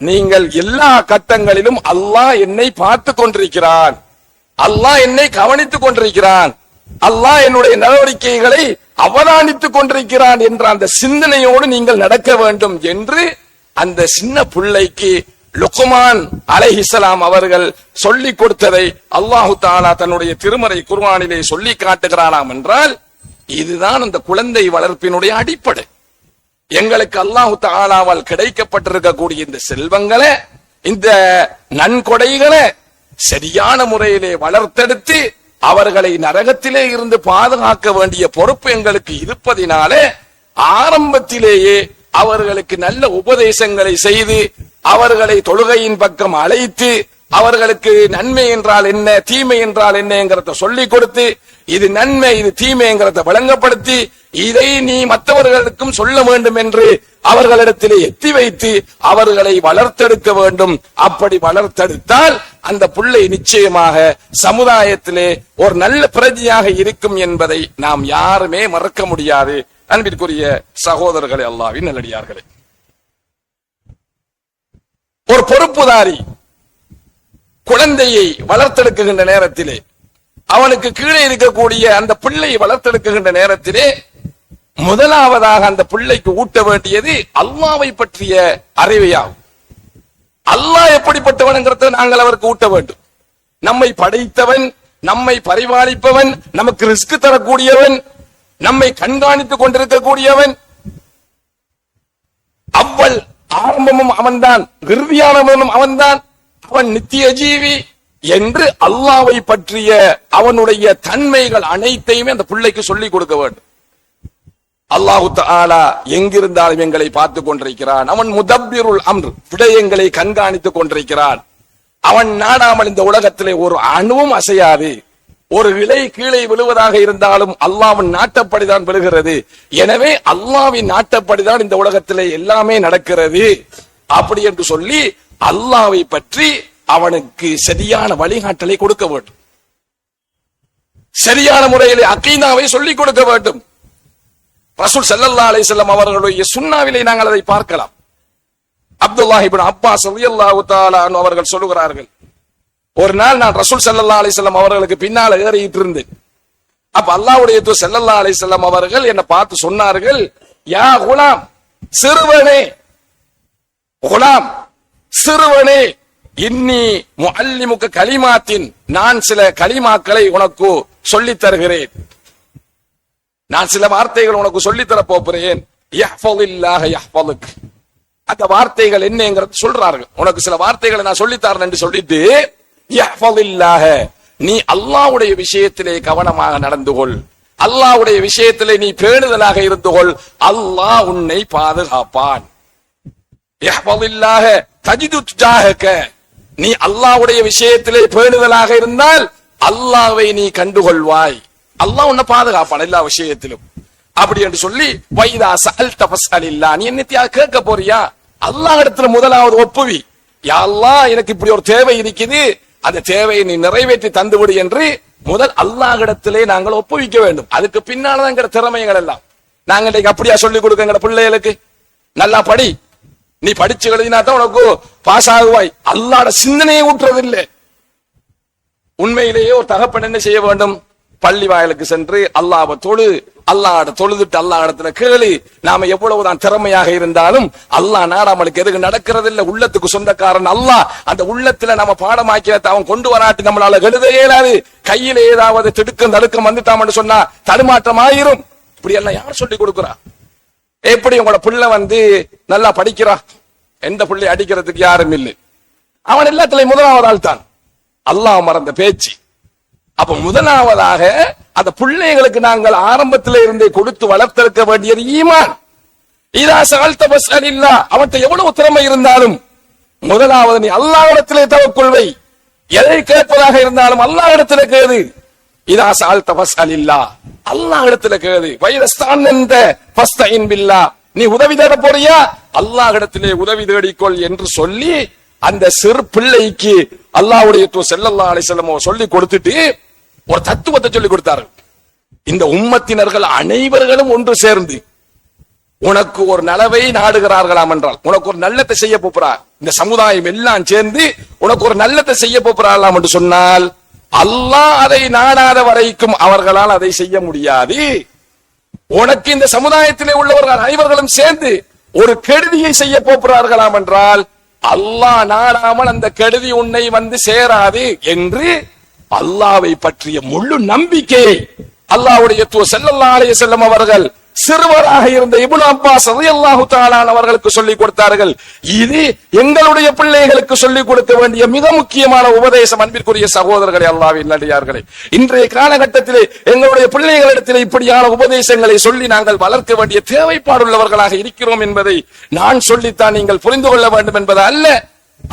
நீங்கள் எல்லா கட்டங்களிலும் அல்லாஹ் என்னை பார்த்து கொண்டிருக்கிறான், அல்லாஹ் என்னை கவனித்துக் கொண்டிருக்கிறான், அல்லாஹ் என்னுடைய நடவடிக்கைகளை அவதானித்துக் கொண்டிருக்கிறான் என்ற அந்த சிந்தனையோடு நீங்கள் நடக்க வேண்டும் என்று அந்த சின்ன பிள்ளைக்கு லுக்மான் அலைஹிஸ்ஸலாம் அவர்கள் சொல்லிக் கொடுத்ததை அல்லாஹு தஆலா தன்னுடைய திருமறை குர்ஆனிலே சொல்லி காட்டுகிறானாம் என்றால் இதுதான் அந்த குழந்தை வளர்ப்பினுடைய அடிப்படை. எங்களுக்கு அல்லாஹு தஆலாவால் கிடைக்கப்பட்டிருக்கக்கூடிய இந்த செல்வங்களை, இந்த நன்கொடைகளை சரியான முறையிலே வளர்த்தெடுத்து அவர்களை நரகத்திலே இருந்து பாதுகாக்க வேண்டிய பொறுப்பு எங்களுக்கு இருப்பதினாலே ஆரம்பத்திலேயே அவர்களுக்கு நல்ல உபதேசங்களை செய்து அவர்களை தொழுகையின் பக்கம் அழைத்து அவர்களுக்கு நன்மை என்றால் என்ன, தீமை என்றால் என்னங்கிறத சொல்லிக் கொடுத்து இது நன்மை இது தீமைங்கிறத விளங்கப்படுத்தி இதை நீ மற்றவர்களுக்கும் சொல்ல வேண்டும் என்று அவர்களிடத்திலே எத்தி வைத்து அவர்களை வளர்த்தெடுக்க வேண்டும். அப்படி வளர்த்தெடுத்தால் அந்த பிள்ளை நிச்சயமாக சமுதாயத்திலே ஒரு நல்ல பிரஜையாக இருக்கும் என்பதை நாம் யாருமே மறக்க முடியாது. அன்பிற்குரிய சகோதரர்களே, அல்லாஹ்வின் நல்லடியார்களே, ஒரு பொறுப்புதாரி குழந்தையை வளர்த்தெடுக்குகின்ற நேரத்திலே, அவனுக்கு கீழே இருக்கக்கூடிய அந்த பிள்ளையை வளர்த்தெடுக்குகின்ற நேரத்திலே முதலாவதாக அந்த பிள்ளைக்கு ஊட்ட வேண்டியது அல்லாஹ்வை பற்றிய அறிவையாகும். அல்லாஹ் எப்படிப்பட்டவன்ங்கிறத நாங்கள் அவருக்கு ஊட்ட வேண்டும். நம்மை படைத்தவன், நம்மை பரிபாலிப்பவன், நமக்கு ரிஸ்க் தரக்கூடியவன், நம்மை கண்காணித்துக் கொண்டிருக்கக்கூடியவன், அவ்வள் ஆரம்பமும் அவன்தான், இறுதியானவனும் அவன்தான், அவன் நித்திய ஜீவி என்று அல்லாஹ்வை பற்றிய அவனுடைய தன்மைகள் அனைத்தையுமே அந்த பிள்ளைக்கு சொல்லிக் கொடுக்க வேண்டும். அல்லாஹு தஆலா எங்கிருந்தாலும் எங்களை பார்த்துக் கொண்டிருக்கிறான். அவன் முதப்பிருல் அம்ர், விடயங்களை கண்காணித்துக் கொண்டிருக்கிறான். அவன் நாடாமல் இந்த உலகத்திலே ஒரு அணுவும் அசையாது. ஒரு இலை கீழே விழுவதாக இருந்தாலும் அல்லாஹ்வின் நாட்டப்படிதான் விழுகிறது. எனவே அல்லாஹ்வின் நாட்டப்படிதான் இந்த உலகத்திலே எல்லாமே நடக்கிறது. அப்படி என்று சொல்லி அல்லாஹ்வை பற்றி அவனுக்கு சரியான வழிகாட்டலை கொடுக்க வேண்டும். சரியான முறையிலே அகீதாவை சொல்லிக் கொடுக்க வேண்டும். ரசூல் ஸல்லல்லாஹு அலைஹி வஸல்லம் அவர்களுடைய சுன்னாவிலே நாங்கள் அதை பார்க்கலாம். அப்துல்லாஹ் இப்னு அப்பாஸ் ரலியல்லாஹு தஆலா அன்ஹு அவர்கள் சொல்லுகிறார்கள், ஒரு நாள் நான் ரசூல் ஸல்லல்லாஹு அலைஹி வஸல்லம் அவர்களுக்கு பின்னால ஏறிட்டு இருந்தேன். அப்ப அல்லாஹ்வுடைய தூதர் ஸல்லல்லாஹு அலைஹி வஸல்லம் அவர்கள் என்னை பார்த்து சொன்னார்கள், யா குலாம், சிறுவனே, குலாம் சிறுவனே, இன்னி முஅல்லிமுக கலிமாத்தின், நான் சில கலிமாக்களை உனக்கு சொல்லித் தருகிறேன், நான் சில வார்த்தைகள் உனக்கு சொல்லித்தர போகிறேன். யஹ்ஃபலில்லாஹ யஹ்ஃபலுக், அந்த வார்த்தைகள் என்னங்கிறது சொல்றார்கள். உனக்கு சில வார்த்தைகளை நான் சொல்லித்தரேன் என்று சொல்லிட்டு, யஹ்ஃபலில்லாஹ, நீ அல்லாஹ்வுடைய விஷயத்திலே கவனமாக நடந்து கொள், அல்லாஹ்வுடைய விஷயத்திலே நீ பேணுதலாக இருந்து கொள், அல்லாஹ் உன்னை பாதுகாப்பான். யஹ்ஃபலில்லாஹ தஜிது துஜாஹக, நீ அல்லாஹ்வுடைய விஷயத்திலே பேணுதலாக இருந்தால் அல்லாஹ்வை நீ கண்டுகொள்வாய், அல்லாஹ் உன்னை பாதுகாப்பான் எல்லா விஷயத்திலும். அப்படி என்று சொல்லி, வைதா சஅல்த ஃபஸ்அலில்லாஹ், நீ என்னத்தையா கேட்க போறியா அல்லாஹ் இடத்துல முதலாவது ஒப்புவி. யா அல்லாஹ், எனக்கு இப்படி ஒரு தேவை இருக்குது, அந்த தேவையை நீ நிறைவேற்றி தந்துவிடு என்று முதல் அல்லாஹ் இடத்திலே நாங்கள் ஒப்புவிக்க வேண்டும். அதுக்கு பின்னால்தான் திறமைகள் எல்லாம் நாங்க இன்னைக்கு அப்படியா சொல்லிக் கொடுக்க பிள்ளைகளுக்கு, நல்லா படி, நீ படிச்சு எழுதினா தான் உனக்கு பாஸ் ஆகுவாய், அல்லாஹ்வோட சிந்தனையை ஊற்றுறதில்லை. உண்மையிலேயே ஒரு தகப்பன் என்ன செய்ய வேண்டும், பள்ளி வாயிலுக்கு சென்று அல்லாஹ்வை தொழு, அல்லாஹ்ட தொழுதுட்டு அல்லாஹ் இடத்துல கேளு. நாம எவ்வளவுதான் திறமையாக இருந்தாலும் அல்லாஹ் நாடாமலுக்கு எதுக்கு நடக்கிறது இல்ல. உள்ளத்துக்கு சொந்தக்காரன் அல்லாஹ். அந்த உள்ளத்துல நம்ம பாடமாக்கிறத அவன் கொண்டு வராட்டி நம்மளால எழுத இயலாது. கையில ஏதாவது திடுக்கம் தடுக்கம் வந்துட்டான்னு சொன்னா தடுமாற்றம் ஆயிரும். இப்படி எல்லாம் யார் சொல்லி கொடுக்குறா? எப்படி உங்களோட பிள்ளை நல்லா படிக்கிறா, எந்த பிள்ளை அடிக்கிறதுக்கு யாரும் இல்லை. அவன் எல்லாத்திலையும் முதலாவது ஆள் தான். அல்லாஹ் மறந்த பேச்சு. அப்ப முதலாவதாக அந்த பிள்ளைகளுக்கு நாங்கள் ஆரம்பத்திலே இருந்தே கொடுத்து வளர்த்திருக்க வேண்டியது ஈமான். இதா சஅல்த ஃபஸ்அலில்லாஹ், அவன்கிட்ட எவ்வளவு திறமை இருந்தாலும் முதலாவது நீ அல்லாஹ்விடத்திலே தவக்குல் வை. எதை கேட்பதாக இருந்தாலும் அல்லாஹ்விடத்திலே கேளு. இதா சஅல்த ஃபஸ்அலில்லாஹ், அல்லாஹ்விடத்திலே கேளு. வைரஸ்தானந்த ஃபஸ்தஇன் பில்லாஹ், நீ உதவி தேட போறியா அல்லாஹ்விடத்திலே உதவி தேடிக்கொள் என்று சொல்லி அந்த சிறு பிள்ளைக்கு அல்லாஹ்வுடைய தூதர் ஸல்லல்லாஹு அலைஹி வஸல்லம் சொல்லி கொடுத்துட்டு ஒரு தத்துவத்தை சொல்லிக் கொடுத்தார்கள். இந்த உம்மத்தினர்கள் அனைவர்களும் ஒன்று சேர்ந்து உனக்கு ஒரு நலவை நாடுகிறார்களாம் என்றால், உனக்கு ஒரு நல்லத்தை செய்ய போறார், இந்த சமுதாயம் எல்லாம் சேர்ந்து உனக்கு ஒரு நல்லத்தை செய்ய போறாங்களாம் என்று சொன்னால், அல்லாஹ் அதை நாடாத வரைக்கும் அவர்களால் அதை செய்ய முடியாது. உனக்கு இந்த சமுதாயத்திலே உள்ளவர்கள் அனைவர்களும் சேர்ந்து ஒரு கெடுதியை செய்ய போகிறார்களாம் என்றால், அல்லாஹ் நாடாமல் அந்த கெடுதி உன்னை வந்து சேராது என்று அல்லாஹ்வை பற்றிய முழு நம்பிக்கையை அல்லாஹ்வுடைய தூதர் ஸல்லல்லாஹு அலைஹி வஸல்லம் அவர்கள் சிறுவராக இருந்த இப்னு அப்பாஸ் ரலியல்லாஹு தஆலா அவர்களுக்கு சொல்லிக் கொடுத்தார்கள். இது எங்களுடைய பிள்ளைகளுக்கு சொல்லிக் கொடுக்க வேண்டிய மிக முக்கியமான உபதேசம். அன்பிற்குரிய சகோதரர்களே, அல்லாஹ்வின் நல்லடியார்களே, இன்றைய காலகட்டத்திலே எங்களுடைய பிள்ளைகளிடத்திலே இப்படியான உபதேசங்களை சொல்லி நாங்கள் வளர்க்க வேண்டிய தேவைப்பாடுள்ளவர்களாக இருக்கிறோம் என்பதை நான் சொல்லித்தான் நீங்கள் புரிந்து கொள்ள வேண்டும் என்பது அல்ல.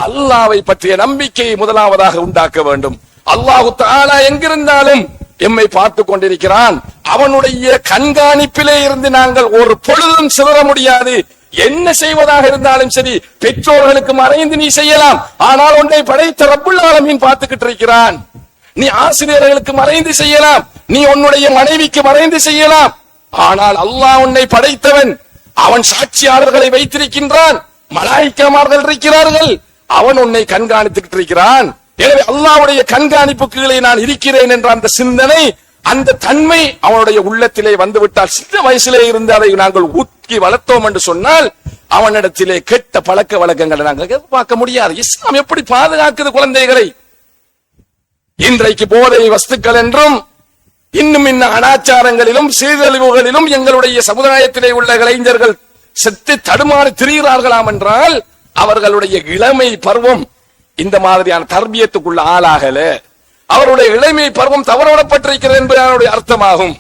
அல்லாஹ்வை பற்றிய நம்பிக்கையை முதலாவதாக உண்டாக்க வேண்டும். அல்லாஹு தஆலா எங்கிருந்தாலும் எம்மை பார்த்து கொண்டிருக்கிறான். அவனுடைய கண்காணிப்பிலே இருந்து நாங்கள் ஒரு பொழுதும் சிதற முடியாது. என்ன செய்வதாக இருந்தாலும் சரி, பெற்றோர்களுக்கு மறைந்து நீ செய்யலாம், ஆனால் உன்னை படைத்த ரப்புல் ஆலமீன் பார்த்துக்கிட்டு இருக்கிறான். நீ ஆசிரியர்களுக்கு மறைந்து செய்யலாம், நீ உன்னுடைய மனைவிக்கு மறைந்து செய்யலாம், ஆனால் அல்லாஹ் உன்னை படைத்தவன், அவன் சாட்சியாளர்களை வைத்திருக்கின்றான், மலாயிக்காமார்கள் இருக்கிறார்கள், அவன் உன்னை கண்காணித்துக்கிட்டு இருக்கிறான். எனவே அல்லாஹ்வுடைய கண்காணிப்புகளை நான் இருக்கிறேன் என்ற அந்த சிந்தனை, அந்த தன்மை அவனுடைய உள்ளத்திலே வந்துவிட்டால், சின்ன வயசிலே இருந்து அதை நாங்கள் ஊக்கி வளர்த்தோம் என்று சொன்னால், அவனிடத்திலே கெட்ட பழக்க வழக்கங்களை நாங்கள் எதிர்பார்க்க முடியாது. இஸ்லாம் எப்படி பாதுகாக்குது குழந்தைகளை? இன்றைக்கு போதை வஸ்துக்கள் என்றும் இன்னும் இன்ன அனாச்சாரங்களிலும் சீரழிவுகளிலும் எங்களுடைய சமுதாயத்திலே உள்ள இளைஞர்கள் செத்து தடுமாறி திரிகிறார்களாம் என்றால், அவர்களுடைய இளமை பருவம் இந்த மாதிரியான தர்பியத்துக்குள்ள ஆளாகல, அவருடைய இளமை பருவம் தவறவிடப்பட்டிருக்கிறது என்பதனுடைய அர்த்தமாகும்.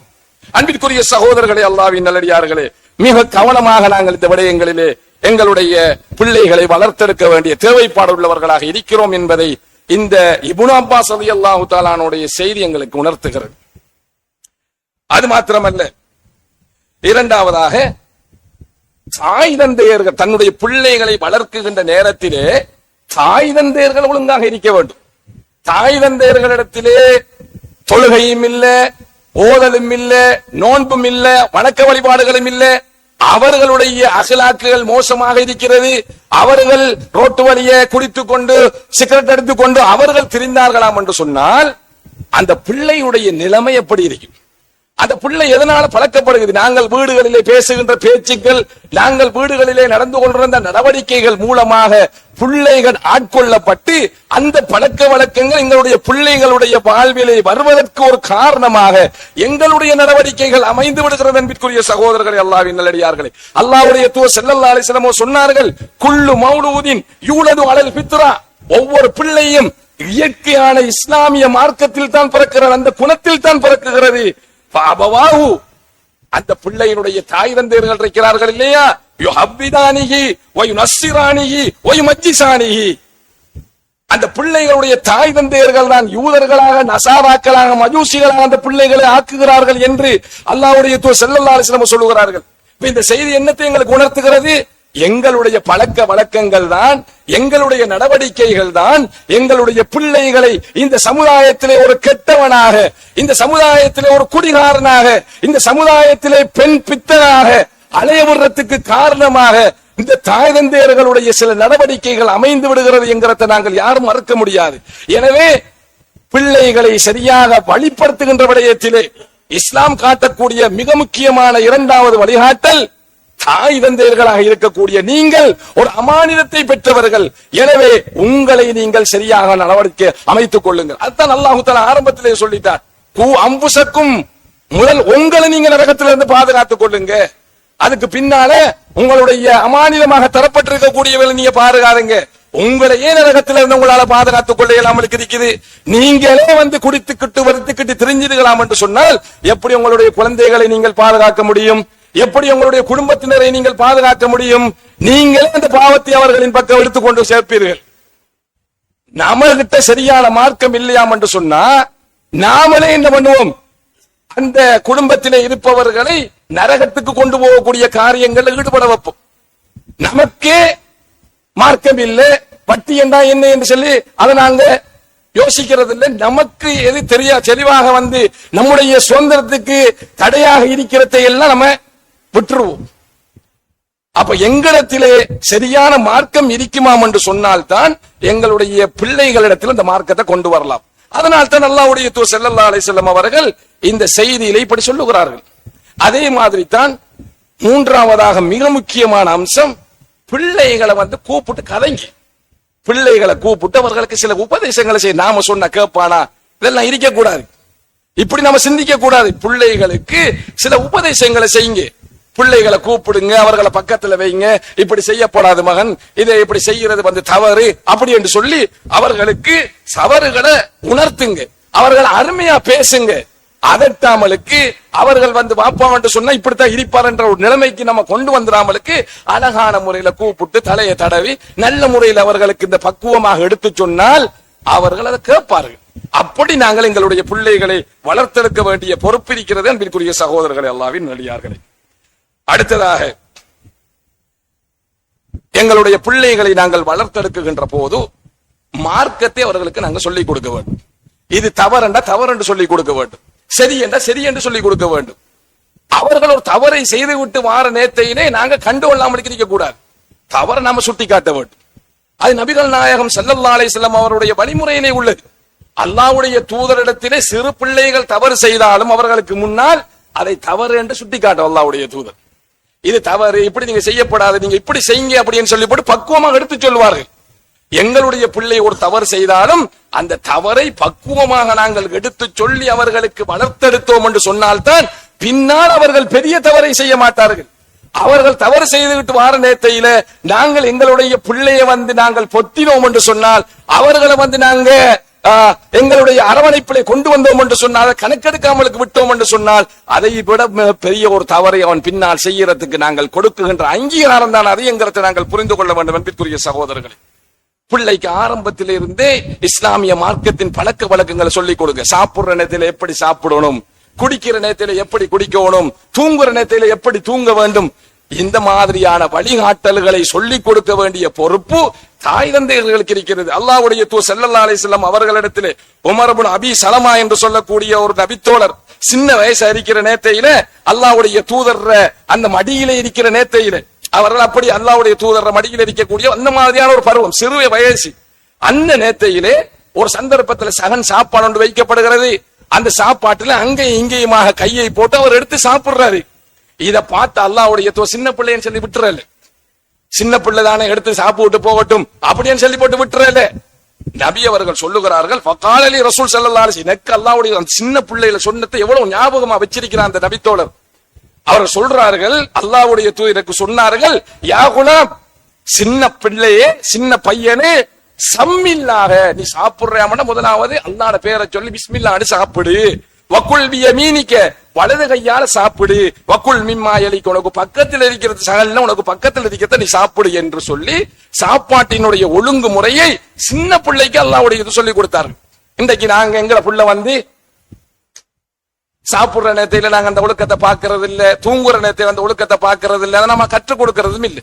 அன்பிற்குரிய சகோதரர்களே, அல்லாஹ்வின் நல்லடியார்களே, மிக கவனமாக நாங்கள் இந்த விடயங்களிலே எங்களுடைய பிள்ளைகளை வளர்த்தெடுக்க வேண்டிய தேவைப்பாடு உள்ளவர்களாக இருக்கிறோம் என்பதை இந்த இப்னு அப்பாஸ் ரலியல்லாஹு தஆலாவுடைய செய்தி எங்களுக்கு உணர்த்துகிறது. அது மாத்திரமல்ல, இரண்டாவதாக தாய் தந்தையர்கள் தன்னுடைய பிள்ளைகளை வளர்க்குகின்ற நேரத்திலே தாய் தந்தையர்கள் ஒழுங்காக இருக்க வேண்டும். தாய் தந்தையர்களிடத்திலே தொழுகையும் இல்ல, ஓதலும் இல்ல, நோன்பும் இல்ல, வணக்க வழிபாடுகளும் இல்ல, அவர்களுடைய அகலாக்குகள் மோசமாக இருக்கிறது, அவர்கள் ரோட்டு வழியே குடித்துக் கொண்டு சிகரெட் எடுத்துக் கொண்டு அவர்கள் திரிந்தார்களாம் என்று சொன்னால், அந்த பிள்ளையுடைய நிலைமை எப்படி இருக்கும்? அந்த பிள்ளை எதனால பழக்கப்படுகிறது? நாங்கள் வீடுகளிலே பேசுகின்ற பேச்சுக்கள், நாங்கள் வீடுகளிலே நடந்து கொண்டிருந்த நடவடிக்கைகள் மூலமாக பிள்ளைகள் ஆட்கொள்ளப்பட்டு அந்த பழக்க வழக்கங்கள் எங்களுடைய பிள்ளைகளுடைய வாழ்விலே வருவதற்கு ஒரு காரணமாக எங்களுடைய நடவடிக்கைகள் அமைந்து விடுகிறது. என்பதற்குரிய சகோதரர்களே, அல்லாஹ்வின் நல்லடியார்களே, அல்லாஹ்வுடைய தூதர் ஸல்லல்லாஹு அலைஹி வஸல்லம் சொன்னார்கள், குல்லு மௌலூதின் யூலது அலல் ஃபித்ரா, ஒவ்வொரு பிள்ளையும் இயற்கையான இஸ்லாமிய மார்க்கத்தில் தான் பிறக்கிறது, அந்த குணத்தில் தான் பிறக்குகிறது. ஃபஅபவாஹு, அந்த பிள்ளையினுடைய தாய் தந்தையர்கள் இருக்கிறார்கள் இல்லையா, யுஹப்பிதானிஹி வயுனஸ்ஸிரானிஹி வயுமஜ்ஜிசானிஹி, அந்த பிள்ளைகளுடைய தாய் தந்தையர்கள் தான் யூதர்களாக, நசாராக்களாக, மஜூசிகளாக அந்த பிள்ளைகளை ஆக்குகிறார்கள் என்று அல்லாஹ்வுடைய தூதர் ஸல்லல்லாஹு அலைஹி வஸல்லம் சொல்லுகிறார்கள். இந்த செய்தி என்னத்தை எங்களுக்கு உணர்த்துகிறது? எங்களுடைய பழக்க வழக்கங்கள் தான், எங்களுடைய நடவடிக்கைகள் தான் எங்களுடைய பிள்ளைகளை இந்த சமுதாயத்திலே ஒரு கெட்டவனாக, இந்த சமுதாயத்திலே ஒரு குடிகாரனாக, இந்த சமுதாயத்திலே பெண் பித்தனாக அலைய விடுறதுக்கு காரணமாக இந்த தாய் தந்தையர்களுடைய சில நடவடிக்கைகள் அமைந்து விடுகிறது என்கிறத நாங்கள் யாரும் மறுக்க முடியாது. எனவே பிள்ளைகளை சரியாக வழிபடுத்துகின்ற விடயத்திலே இஸ்லாம் காட்டக்கூடிய மிக முக்கியமான இரண்டாவது வழிகாட்டல், தாய் தந்தையர்களாக இருக்கக்கூடிய நீங்கள் ஒரு அமானிதத்தை பெற்றவர்கள், எனவே உங்களை நீங்கள் சரியாக நடவடிக்கை அமைத்துக் கொள்ளுங்கள். அதுதான் அல்லாஹ் தஆலா ஆரம்பத்திலே சொல்லிட்டார், கூ அம்புசக்கும், முதல் உங்களை நீங்க நரகத்திலிருந்து பாதுகாத்துக் கொள்ளுங்க, அதுக்கு பின்னால உங்களுடைய அமானிதமாக தரப்பட்டிருக்கக்கூடியவர்கள் நீங்க பாதுகாருங்க. உங்களையே நரகத்திலிருந்து உங்களால பாதுகாத்துக் கொள்ள இயலாமல் இருக்குது. நீங்களே வந்து குடித்துக்கிட்டு வருத்துக்கிட்டு தெரிஞ்சிருக்கலாம் என்று சொன்னால் எப்படி உங்களுடைய குழந்தைகளை நீங்கள் பாதுகாக்க முடியும்? எப்படி உங்களுடைய குடும்பத்தினரை நீங்கள் பாதுகாக்க முடியும்? நீங்களே அந்த பாவத்தை அவர்களின் பக்கம் எடுத்துக்கொண்டு சேர்ப்பீர்கள். நம்மகிட்ட சரியான மார்க்கம் இல்லையாம் என்று சொன்னா நாமளே என்ன பண்ணுவோம்? அந்த குடும்பத்திலே இருப்பவர்களை நரகத்துக்கு கொண்டு போகக்கூடிய காரியங்களில் ஈடுபட வைப்போம். நமக்கே மார்க்கம் இல்லை, வட்டி என்றா என்ன என்று சொல்லி அதை நாங்க யோசிக்கிறது இல்லை. நமக்கு எது தெளிவாக நம்முடைய சுதந்திரத்துக்கு தடையாக இருக்கிறதை எல்லாம் நம்ம விட்டுருவோம். அப்ப எங்களிடத்திலே சரியான மார்க்கம் இருக்குமாம் என்று சொன்னால்தான் எங்களுடைய பிள்ளைகளிடத்தில் இந்த மார்க்கத்தை கொண்டு வரலாம். அதனால் தான் அல்லாஹ்வுடைய தூதர் ஸல்லல்லாஹு அலைஹி வஸல்லம் அவர்கள் இந்த செய்தியிலே இப்படி சொல்லுகிறார்கள். அதே மாதிரி தான் மூன்றாவதாக மிக முக்கியமான அம்சம், பிள்ளைகளை கூப்பிட்டு கதைங்க. பிள்ளைகளை கூப்பிட்டு அவர்களுக்கு சில உபதேசங்களை செய்ய. நாம சொன்ன கேட்பானா, இதெல்லாம் இருக்கக்கூடாது. இப்படி நம்ம சிந்திக்க கூடாது. பிள்ளைகளுக்கு சில உபதேசங்களை செய்யுங்க. பிள்ளைகளை கூப்பிடுங்க, அவர்களை பக்கத்துல வைங்க. இப்படி செய்யப்படாது மகன், இதை இப்படி செய்யறது தவறு அப்படி என்று சொல்லி அவர்களுக்கு தவறுகளை உணர்த்துங்க. அவர்கள் அருமையா பேசுங்க. அதட்டாமலுக்கு அவர்கள் வாப்பா என்று சொன்னா இப்படித்தான் இருப்பார் என்ற ஒரு நிலைமைக்கு நம்ம கொண்டு வந்துடாமலுக்கு அழகான முறையில கூப்பிட்டு தலையை தடவி நல்ல முறையில் அவர்களுக்கு இந்த பக்குவமாக எடுத்து சொன்னால் அவர்கள் அதை கேட்பார்கள். அப்படி நாங்கள் எங்களுடைய பிள்ளைகளை வளர்த்தெடுக்க வேண்டிய பொறுப்பு இருக்கிறது அன்பிற்குரிய சகோதரர்களை, அல்லாஹ்வின் நல்லடியார்களே. அடுத்ததாக எங்களுடைய பிள்ளைகளை நாங்கள் வளர்த்தெடுக்குகின்ற போது மார்க்கத்தை அவர்களுக்கு நாங்கள் சொல்லிக் கொடுக்க வேண்டும். இது தவறுண்டா தவறு என்று சொல்லிக் கொடுக்க வேண்டும், சரி என்றா சரி என்று சொல்லிக் கொடுக்க வேண்டும். அவர்கள் ஒரு தவறை செய்து விட்டு வார நேரத்தையிலே நாங்க கண்டுகொள்ளாமல் இருக்க கூடாது. தவறை நாம சுட்டி காட்ட வேண்டும். அது நபிகள் நாயகம் ஸல்லல்லாஹு அலைஹி வஸல்லம் அவருடைய வழிமுறையிலே உள்ளது. அல்லாஹ்வுடைய தூதரிடத்திலே சிறு பிள்ளைகள் தவறு செய்தாலும் அவர்களுக்கு முன்னால் அதை தவறு என்று சுட்டி காட்டும் அல்லாஹ்வுடைய தூதர். இது தவறு, இப்படி நீங்க செய்யப்படாது, நீங்க இப்படி செய்யுங்க அப்படின்னு சொல்லி போட்டு பக்குவமாக எடுத்து சொல்வார்கள். எங்களுடைய பிள்ளை ஒரு தவறு செய்தாலும் அந்த தவறை பக்குவமாக நாங்கள் எடுத்து சொல்லி அவர்களுக்கு வளர்த்தெடுத்தோம் என்று சொன்னால்தான் பின்னால் அவர்கள் பெரிய தவறை செய்ய மாட்டார்கள். அவர்கள் தவறு செய்துவிட்டு வார நேரத்தையில நாங்கள் எங்களுடைய பிள்ளையை நாங்கள் பொத்தினோம் என்று சொன்னால், அவர்களை நாங்க எங்களுடைய அரவணைப்பிலே கொண்டு வந்தோம் என்று சொன்னால், கணக்கெடுக்காமலுக்கு விட்டோம் என்று சொன்னால், அதை விட பெரிய ஒரு தவறை அவன் பின்னால் செய்யறதுக்கு நாங்கள் கொடுக்குகின்ற அங்கீகாரம் தான் அது என்கிறத நாங்கள் புரிந்து கொள்ள வேண்டும் என்பதற்குரிய சகோதரர்களே. பிள்ளைக்கு ஆரம்பத்தில இருந்தே இஸ்லாமிய மார்க்கத்தின் பழக்க வழக்கங்களை சொல்லிக் கொடுங்க. சாப்பிடுற நேரத்தில் எப்படி சாப்பிடணும், குடிக்கிற நேரத்தில் எப்படி குடிக்கணும், தூங்குற நேரத்தில் எப்படி தூங்க வேண்டும், இந்த மாதிரியான வழிகாட்டல்களை சொல்லிக் கொடுக்க வேண்டிய பொறுப்பு தாய் தந்தையர்களுக்கு இருக்கிறது. அல்லாஹ்வுடைய தூதர் ஸல்லல்லாஹு அலைஹி வஸல்லம் அவர்களிடத்திலே உமர் இப்னு அபி சலமா என்று சொல்லக்கூடிய ஒரு நபித்தோழர் சின்ன வயசா இருக்கிற நேரத்தில அல்லாஹ்வுடைய தூதர் அந்த மடியிலே இருக்கிற நேரத்தில அவர்கள் அப்படி அல்லாஹ்வுடைய தூதர் மடியில் இருக்கக்கூடிய அந்த மாதிரியான ஒரு பருவம், சிறு வயசு. அந்த நேரத்திலே ஒரு சந்தர்ப்பத்தில் சகன் சாப்பாடு ஒன்று வைக்கப்படுகிறது. அந்த சாப்பாட்டுல அங்கேயும் இங்கேயுமாக கையை போட்டு அவர் எடுத்து சாப்பிடுறாரு. இதை பார்த்து அல்லாஹ்வுடைய தூதர் சின்ன பிள்ளைன்னு சொல்லி விட்டுறல, சின்ன பிள்ளை தானே எடுத்து சாப்பிட்டு போகட்டும் அப்படின்னு சொல்லி போட்டு விட்டுறல. நபி அவர்கள் சொல்லுகிறார்கள், ஃபகாலலி ரசூல் ஸல்லல்லாஹு அலைஹி வஸல்லம், எனக்கு அல்லாஹ்வுடைய அந்த சின்ன பிள்ளையில சொன்னதை எவ்வளவு ஞாபகமா வச்சிருக்கிறான் அந்த நபித்தோழர். அவர் சொல்றார்கள், அல்லாஹ்வுடைய தூதருக்கு சொன்னார்கள், யா குலாம், சின்ன பிள்ளையே சின்ன பையனே, சம்மில்லாக நீ சாப்பிடுறாமன்னா முதலாவது அல்லாஹ்வோட பேரை சொல்லி பிஸ்மில்லாஹ்னு சாப்பிடு. வக்குல் பியமீனிக, வலது கையால சாப்பிடு. வக்குல் மிம்மா யலிக, உனக்கு பக்கத்தில் இருக்கிறது சகல்ல உனக்கு பக்கத்தில் இருக்கிறத நீ சாப்பிடு என்று சொல்லி சாப்பாட்டினுடைய ஒழுங்கு முறையை சின்ன பிள்ளைக்கு அல்லாஹ்வுடைய இது சொல்லி கொடுத்தாரு. இன்றைக்கு நாங்க எங்களை புள்ள சாப்பிடுற நேரத்தில நாங்க அந்த ஒழுக்கத்தை பாக்குறது இல்ல, தூங்குற நேரத்தில் அந்த ஒழுக்கத்தை பாக்குறது இல்ல, நம்ம கற்றுக் கொடுக்கறதும் இல்லை.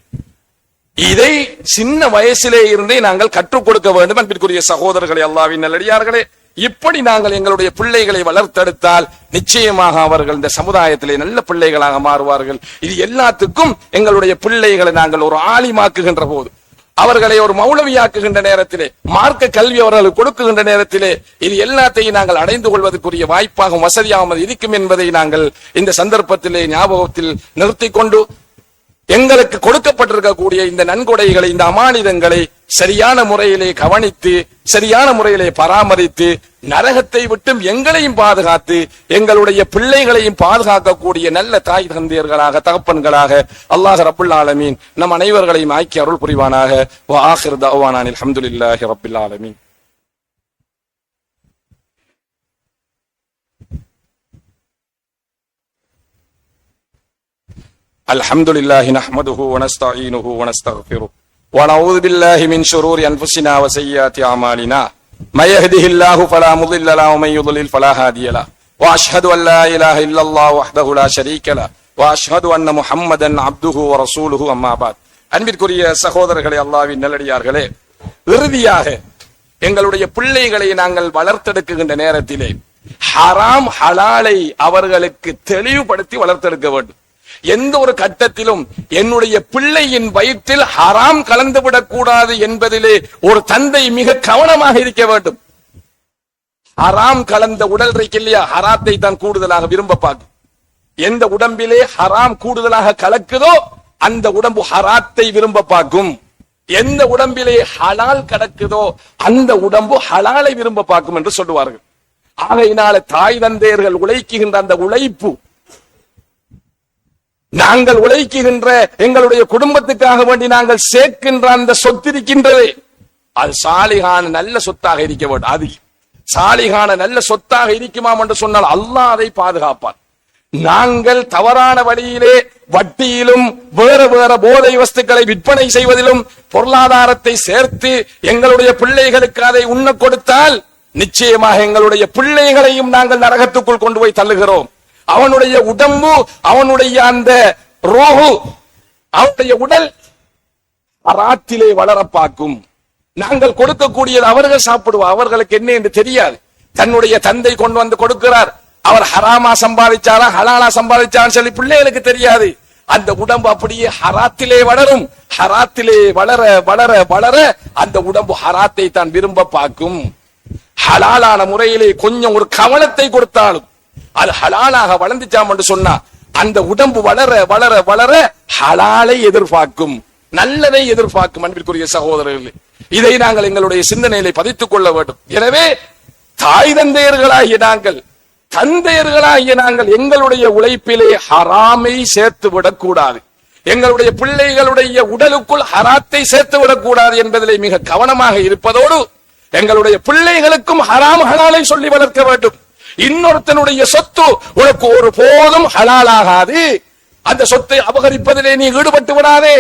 இதை சின்ன வயசிலே இருந்தே நாங்கள் கற்றுக் கொடுக்க வேண்டும் என்பதற்குரிய சகோதரர்களே, அல்லாஹ்வின் நல்லடியார்களே. இப்படி நாங்கள் எங்களுடைய பிள்ளைகளை வளர்த்தெடுத்தால் நிச்சயமாக அவர்கள் இந்த சமுதாயத்திலே நல்ல பிள்ளைகளாக மாறுவார்கள். இது எல்லாத்துக்கும் எங்களுடைய பிள்ளைகளை நாங்கள் ஒரு ஆலிமாக்குகின்ற போது, அவர்களை ஒரு மௌலவியாக்குகின்ற நேரத்திலே, மார்க்க கல்வி அவர்களுக்கு கொடுக்குகின்ற நேரத்திலே இது எல்லாத்தையும் நாங்கள் அடைந்து கொள்வதற்குரிய வாய்ப்பாகவும் வசதியாகவும் இருக்கும் என்பதை நாங்கள் இந்த சந்தர்ப்பத்திலே ஞாபகத்தில் நிறுத்திக் கொண்டு, எங்களுக்கு கொடுக்கப்பட்டிருக்கக்கூடிய இந்த நன்கொடைகளை, இந்த அமானிதங்களை சரியான முறையிலே கவனித்து சரியான முறையிலே பராமரித்து நரகத்தை விட்டும் எங்களையும் பாதுகாத்து எங்களுடைய பிள்ளைகளையும் பாதுகாக்கக்கூடிய நல்ல தாய் தந்தையர்களாக தகப்பன்களாக அல்லாஹ் ரப்புல் ஆலமீன் நம் அனைவர்களையும் ஆக்கி அருள் புரிவானாக. வ ஆகிர் தஅவானா அல்ஹம்துலில்லாஹி ரப்பில் ஆலமீன். அல்ஹம்துலில்லாஹி நஹ்மதுஹு வ நஸ்தஈனுஹு வ நஸ்தக்ஃபிருஹு வ நஊது பில்லாஹி மின் ஷுரூரி அன்ஃபுஸினா வ ஸய்யிஆத்தி அமாலினா மை யஹ்திஹில்லாஹு ஃபலா முضில்ல லஹு வ மை யுضலில் ஃபலா ஹாதிய லஹு வ அஷ்ஹது அன் லா இலாஹா இல்லல்லாஹு வஹ்தஹு லா ஷரீக லஹு வ அஷ்ஹது அன்ன முஹம்மதன் அப்துஹு வ ரசூலுஹு அம்மா பஅத். அன்பிற்குரிய சகோதரர்களே, அல்லாஹ்வின் நல்லடியார்களே, இறுதியாக எங்களுடைய பிள்ளைகளை நாங்கள் வளர்த்தெடுக்குகின்ற நேரத்திலே ஹராம் ஹலாலை அவர்களுக்கு தெளிவுபடுத்தி வளர்த்தெடுக்க வேண்டும். எந்த ஒரு கட்டத்திலும் என்னுடைய பிள்ளையின் வயிற்றில் ஹராம் கலந்துவிடக் கூடாது என்பதிலே ஒரு தந்தை மிக கவனமாக இருக்க வேண்டும். ஹராம் கலந்த உடல் இருக்கு இல்லையா, ஹராத்தை தான் கூடுதலாக விரும்ப பார்க்கும். எந்த உடம்பிலே ஹராம் கூடுதலாக கலக்குதோ அந்த உடம்பு ஹராத்தை விரும்ப பார்க்கும். எந்த உடம்பிலே ஹலால் கடக்குதோ அந்த உடம்பு ஹலாலை விரும்ப பார்க்கும் என்று சொல்லுவார்கள். ஆகையினால தாய் தந்தையர்கள் உழைக்குகின்ற அந்த உழைப்பு, நாங்கள் உழைக்குகின்ற எங்களுடைய குடும்பத்துக்காக வேண்டி நாங்கள் சேர்க்கின்ற அந்த சொத்து இருக்கின்றதே, அது சாலிகான நல்ல சொத்தாக இருக்க வேண்டும். அது சாலிகான நல்ல சொத்தாக இருக்குமாம் என்று சொன்னால் அல்லாஹ் அதை பாதுகாப்பான். நாங்கள் தவறான வழியிலே வட்டியிலும் வேற வேற போதை வஸ்துக்களை விற்பனை செய்வதிலும் பொருளாதாரத்தை சேர்த்து எங்களுடைய பிள்ளைகளுக்கு அதை உண்ண கொடுத்தால் நிச்சயமாக எங்களுடைய பிள்ளைகளையும் நாங்கள் நரகத்துக்குள் கொண்டு போய் தள்ளுகிறோம். அவனுடைய உடம்பு, அவனுடைய அந்த ரோஹு, அவனுடைய உடல் ஹராத்திலே வளர பார்க்கும். நாங்கள் கொடுக்கக்கூடியது அவர்கள் சாப்பிடுவார், அவர்களுக்கு என்ன என்று தெரியாது. தன்னுடைய தந்தை கொண்டு வந்து கொடுக்கிறார், அவர் ஹராமா சம்பாதிச்சாரா ஹலாலா சம்பாதிச்சான்னு சொல்லி பிள்ளைகளுக்கு தெரியாது. அந்த உடம்பு அப்படியே ஹராத்திலே வளரும். ஹராத்திலே வளர வளர வளர அந்த உடம்பு ஹராத்தை தான் விரும்ப பார்க்கும். ஹலாலான முறையிலே கொஞ்சம் ஒரு கவனத்தை கொடுத்தாலும் அது ஹலாலாக வளர்ந்துச்சாம் என்று சொன்னா அந்த உடம்பு வளர வளர வளர ஹலாலை எதிர்பார்க்கும், நல்லதை எதிர்பார்க்கும். அன்பிற்குரிய சகோதரர்களே, இதை நாங்கள் எங்களுடைய சிந்தனையிலே பதித்துக் கொள்ள வேண்டும். எனவே தாய் தந்தையர்களாகிய நாங்கள், தந்தையர்களாகிய நாங்கள் எங்களுடைய உழைப்பிலே ஹராமை சேர்த்து விடக்கூடாது. எங்களுடைய பிள்ளைகளுடைய உடலுக்குள் ஹராத்தை சேர்த்து விடக்கூடாது என்பதிலே மிக கவனமாக இருப்பதோடு எங்களுடைய பிள்ளைகளுக்கும் ஹராம் ஹலாலை சொல்லி வளர்க்க வேண்டும். இன்னொருத்தனுடைய சொத்து உனக்கு ஒரு போதும் ஹலாலாகாது, அந்த சொத்தை அபகரிப்பதிலே நீ ஈடுபட்டு விடாதே,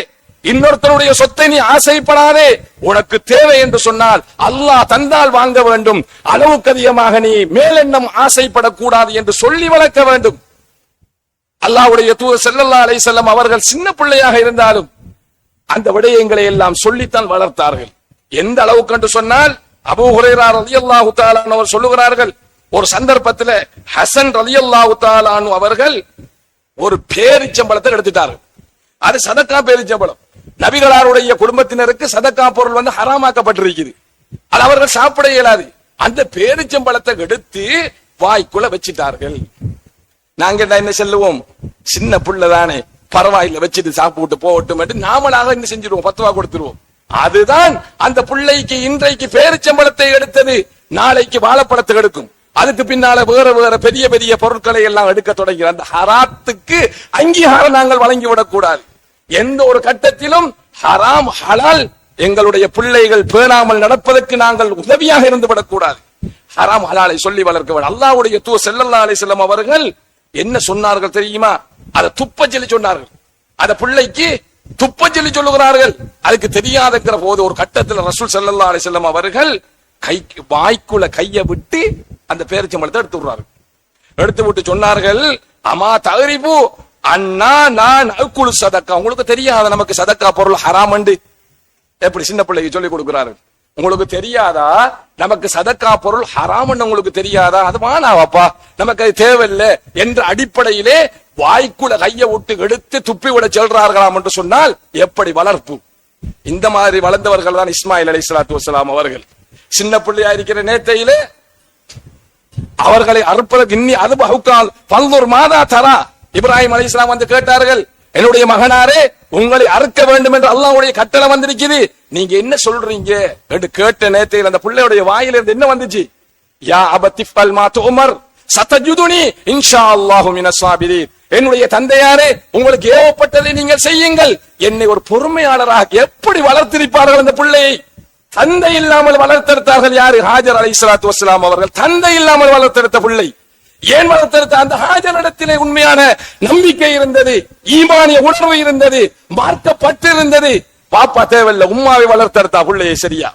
இன்னொருத்தனுடைய சொத்தை நீ ஆசைப்படாதே. உனக்கு தேவை என்று சொன்னால் அல்லாஹ் தந்தால் வாங்க வேண்டும், அளவுக்கு அதிகமாக நீ மேலெண்ணம் ஆசைப்படக்கூடாது என்று சொல்லி வளர்க்க வேண்டும். அல்லாஹ்வுடைய தூதர் ஸல்லல்லாஹு அலைஹி வஸல்லம் அவர்கள் சின்ன பிள்ளையாக இருந்தாலும் அந்த விடயங்களை எல்லாம் சொல்லித்தான் வளர்த்தார்கள். எந்த அளவுக்கு என்று சொன்னால் அபூ ஹுரைரா ரலியல்லாஹு தஆலா அவர் சொல்லுகிறார்கள், ஒரு சந்தர்ப்பத்தில் ஹசன் ரலியல்லாஹு தஆலா அவர்கள் ஒரு பேரிச்சம்பழத்தை எடுத்துட்டார்கள். அது சதக்கா பேரிச்சம்பழம். நபிகளாருடைய குடும்பத்தினருக்கு சதக்கா பொருள் வந்து ஹராமாக்கப்பட்டிருக்குது, அது அவர்கள் சாப்பிட இயலாது. அந்த பேரிச்சம்பழத்தை எடுத்து வாய்க்குள்ள வச்சிட்டார்கள். நாங்க என்ன சொல்லுவோம், சின்ன புள்ள தானே பரவாயில்ல வச்சுட்டு சாப்பிட்டு போகட்டும் என்று நாமளாக என்ன செஞ்சிருவோம், பத்துவா கொடுத்துருவோம். அதுதான் அந்த பிள்ளைக்கு இன்றைக்கு பேரிச்சம்பழத்தை எடுத்தது நாளைக்கு வாழைப்பழத்தை எடுக்கும். அதுக்கு பின்னால வேற வேற பெரிய பெரிய பொருட்களை எல்லாம் எடுக்க தொடங்கிற அந்த ஹராத்துக்கு அங்கீகாரம் நாங்கள் வழங்கிவிடக் கூடாது. எந்த ஒரு கட்டத்திலும் ஹராம் ஹலால் எங்களுடைய பிள்ளைகள் பேணாமல் நடப்பதற்கு நாங்கள் உதவியாக இருந்து விடக்கூடாது. ஹராம் ஹலாலை சொல்லி வளர்க்க வேண்டும். அல்லாஹ்வுடைய தூதர் ஸல்லல்லாஹு அலைஹி வஸல்லம் அவர்கள் என்ன சொன்னார்கள் தெரியுமா? அதை துப்ப சொல்லி சொன்னார்கள். அந்த பிள்ளைக்கு துப்ப சொல்லி சொல்லுகிறார்கள். அதுக்கு தெரியாதுங்கிற போது ஒரு கட்டத்தில் ரசூல் ஸல்லல்லாஹு அலைஹி வஸல்லம் அவர்கள் வாய்க்குள்ள கையை விட்டு அந்த பேரிச்சம்பழத்தை எடுத்து விடுறார்கள். எடுத்து விட்டு சொன்னார்கள், அமா தகரிபு அண்ணா நான் அக்குழு சதக்கா, உங்களுக்கு தெரியாத நமக்கு சதக்கா பொருள் ஹராம் என்று எப்படி சின்ன பிள்ளைக்கு சொல்லி கொடுக்கிறார்கள். உங்களுக்கு தெரியாதா நமக்கு சதக்கா பொருள் ஹராம் உங்களுக்கு தெரியாதா? அது வானாவாப்பா, நமக்கு அது தேவையில்லை என்ற அடிப்படையிலே வாய்க்குள்ள கையை விட்டு எடுத்து துப்பி விட சொல்றார்களாம் என்று சொன்னால் எப்படி வளர்ப்பு? இந்த மாதிரி வளர்ந்தவர்கள் தான் இஸ்மாயில் அலைஹிஸ்ஸலாத்து வஸ்ஸலாம் அவர்கள். சின்ன பிள்ளையா இருக்கிற நேத்தையிலே அவர்களை அறுப்பதற்கு இன்னி அது பகுக்கால் பல்தூர் மாதா தரா, இப்ராஹிம் அலைஹிஸ்ஸலாம் வந்து கேட்டார்கள், என்னுடைய மகனாரே உங்களை அறுக்க வேண்டும் என்று அல்லாஹ்வுடைய கட்டளை வந்திருக்குது, நீங்க என்ன சொல்றீங்க என்று கேட்ட நேரத்தில் அந்த பிள்ளையுடைய வாயிலிருந்து என்ன வந்துச்சு? யா அபத்திஃபல் மா துமர் சதஜுதுனி இன்ஷாஅல்லாஹு மினஸ் சாபிரீன், என்னுடைய தந்தையாரே உங்களுக்கு ஏவப்பட்டதை நீங்கள் செய்யுங்கள், என்னை ஒரு பொறுமையாளராக எப்படி வளர்த்திருப்பார்கள் அந்த பிள்ளையை? தந்தை இல்லாமல் வளர்த்தெடுத்தார்கள். யாரு? ஹாஜர் அலைஹிஸ்ஸலாத்து வஸ்ஸலாம் அவர்கள். தந்தை இல்லாமல் வளர்த்தெடுத்த பிள்ளை. ஏன் வளர்த்தெடுத்த? அந்த ஹாஜரிடத்திலே உண்மையான நம்பிக்கை இருந்தது, ஈமானிய உணர்வு இருந்தது, மார்க்கப்பட்டு இருந்தது. பாப்பா தேவையில்லை, உம்மாவை வளர்த்தெடுத்தா பிள்ளையை. சரியா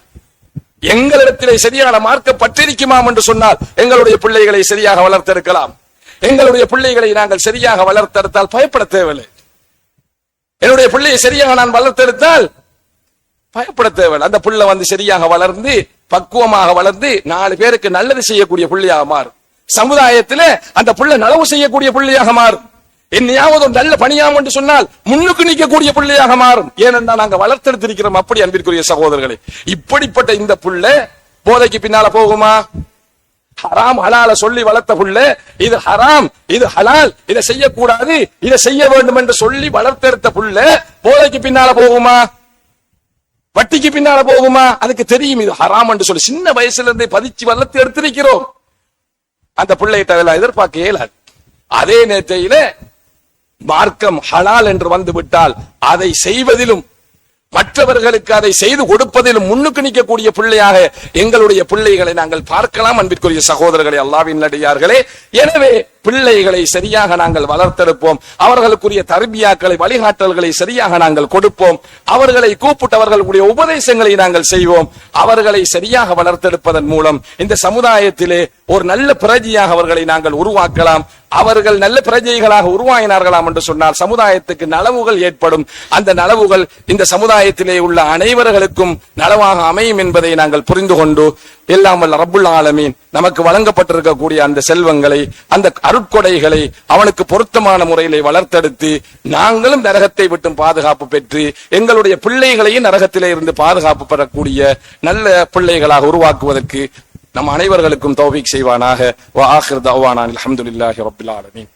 எங்களிடத்திலே சரியான மார்க்கப்பட்டிருக்குமாம் என்று சொன்னால் எங்களுடைய பிள்ளைகளை சரியாக வளர்த்தெடுக்கலாம். எங்களுடைய பிள்ளைகளை நாங்கள் சரியாக வளர்த்தெடுத்தால் பயப்பட தேவையில்லை. என்னுடைய பிள்ளையை சரியாக நான் வளர்த்தெடுத்தால் பயப்பட தேவையில்லை. அந்த பிள்ளை வந்து சரியாக வளர்ந்து பக்குவமாக வளர்ந்து 4 பேருக்கு நல்லது செய்யக்கூடிய பிள்ளையாக மாறும். சமுதாயத்திலே அந்த புள்ள நலவு செய்யக்கூடிய பிள்ளையாக மாறும். என்னையாவது ஒரு நல்ல பணியாம் என்று சொன்னால் முன்னுக்கு நிற்கக்கூடிய பிள்ளையாக மாறும். ஏனென்றால் நாங்க வளர்த்தெடுத்திருக்கிறோம். அப்படி அன்பிற்குரிய சகோதரர்களே, இப்படிப்பட்ட இந்த புள்ள போதைக்கு பின்னால போகுமா? ஹராம் ஹலால சொல்லி வளர்த்த புள்ள இது ஹராம் இது ஹலால், இதை செய்யக்கூடாது இதை செய்ய வேண்டும் என்று சொல்லி வளர்த்தெடுத்த புள்ள போதைக்கு பின்னால போகுமா? வட்டிக்கு பின்னால போகுமா? அதுக்கு தெரியும் இது ஹராம் என்று சொல்லி சின்ன வயசுல இருந்தே பதிச்சு வளர்த்து எடுத்திருக்கிறோம். அந்த பிள்ளைகிட்ட அதெல்லாம் எதிர்பார்க்க இயலாது. அதே நேரத்தில மார்க்கம் ஹலால் என்று வந்து விட்டால் அதை செய்வதிலும் மற்றவர்களுக்கு அதை செய்து கொடுப்பதிலும் முன்னுக்கு நிற்கக்கூடிய பிள்ளையாக எங்களுடைய பிள்ளைகளை நாங்கள் பார்க்கலாம். அன்பிற்குரிய சகோதரர்களே, அல்லாஹ்வின் நல்லடியார்களே, எனவே பிள்ளைகளை சரியாக நாங்கள் வளர்த்தெடுப்போம். அவர்களுக்குரிய தர்பியாக்களை வழிகாட்டல்களை சரியாக நாங்கள் கொடுப்போம். அவர்களை கூப்பிட்டு அவர்களுடைய உபதேசங்களை நாங்கள் செய்வோம். அவர்களை சரியாக வளர்த்தெடுப்பதன் மூலம் இந்த சமுதாயத்திலே ஒரு நல்ல பிரஜையாக அவர்களை நாங்கள் உருவாக்கலாம். அவர்கள் நல்ல பிரஜைகளாக உருவாகினார்களாம் என்று சொன்னால் சமுதாயத்துக்கு நலவுகள் ஏற்படும். அந்த நலவுகள் இந்த சமுதாயத்திலே உள்ள அனைவர்களுக்கும் நலவாக அமையும் என்பதை நாங்கள் புரிந்து கொண்டு எல்லாம் வல்ல ரப்புல் ஆலமீன் நமக்கு வழங்கப்பட்டிருக்கக்கூடிய அந்த செல்வங்களை அந்த அருட்கொடைகளை அவனுக்கு பொருத்தமான முறையிலே வளர்த்தெடுத்து நாங்களும் நரகத்தை விட்டும் பாதுகாப்பு பெற்று எங்களுடைய பிள்ளைகளையும் நரகத்திலே இருந்து பாதுகாப்பு பெறக்கூடிய நல்ல பிள்ளைகளாக உருவாக்குவதற்கு நம் அனைவர்களுக்கும் தௌஃபீக் செய்வானாக. வ ஆகிர் தஅவானா அல்ஹம்துலில்லாஹி ரப்பில் ஆலமீன்.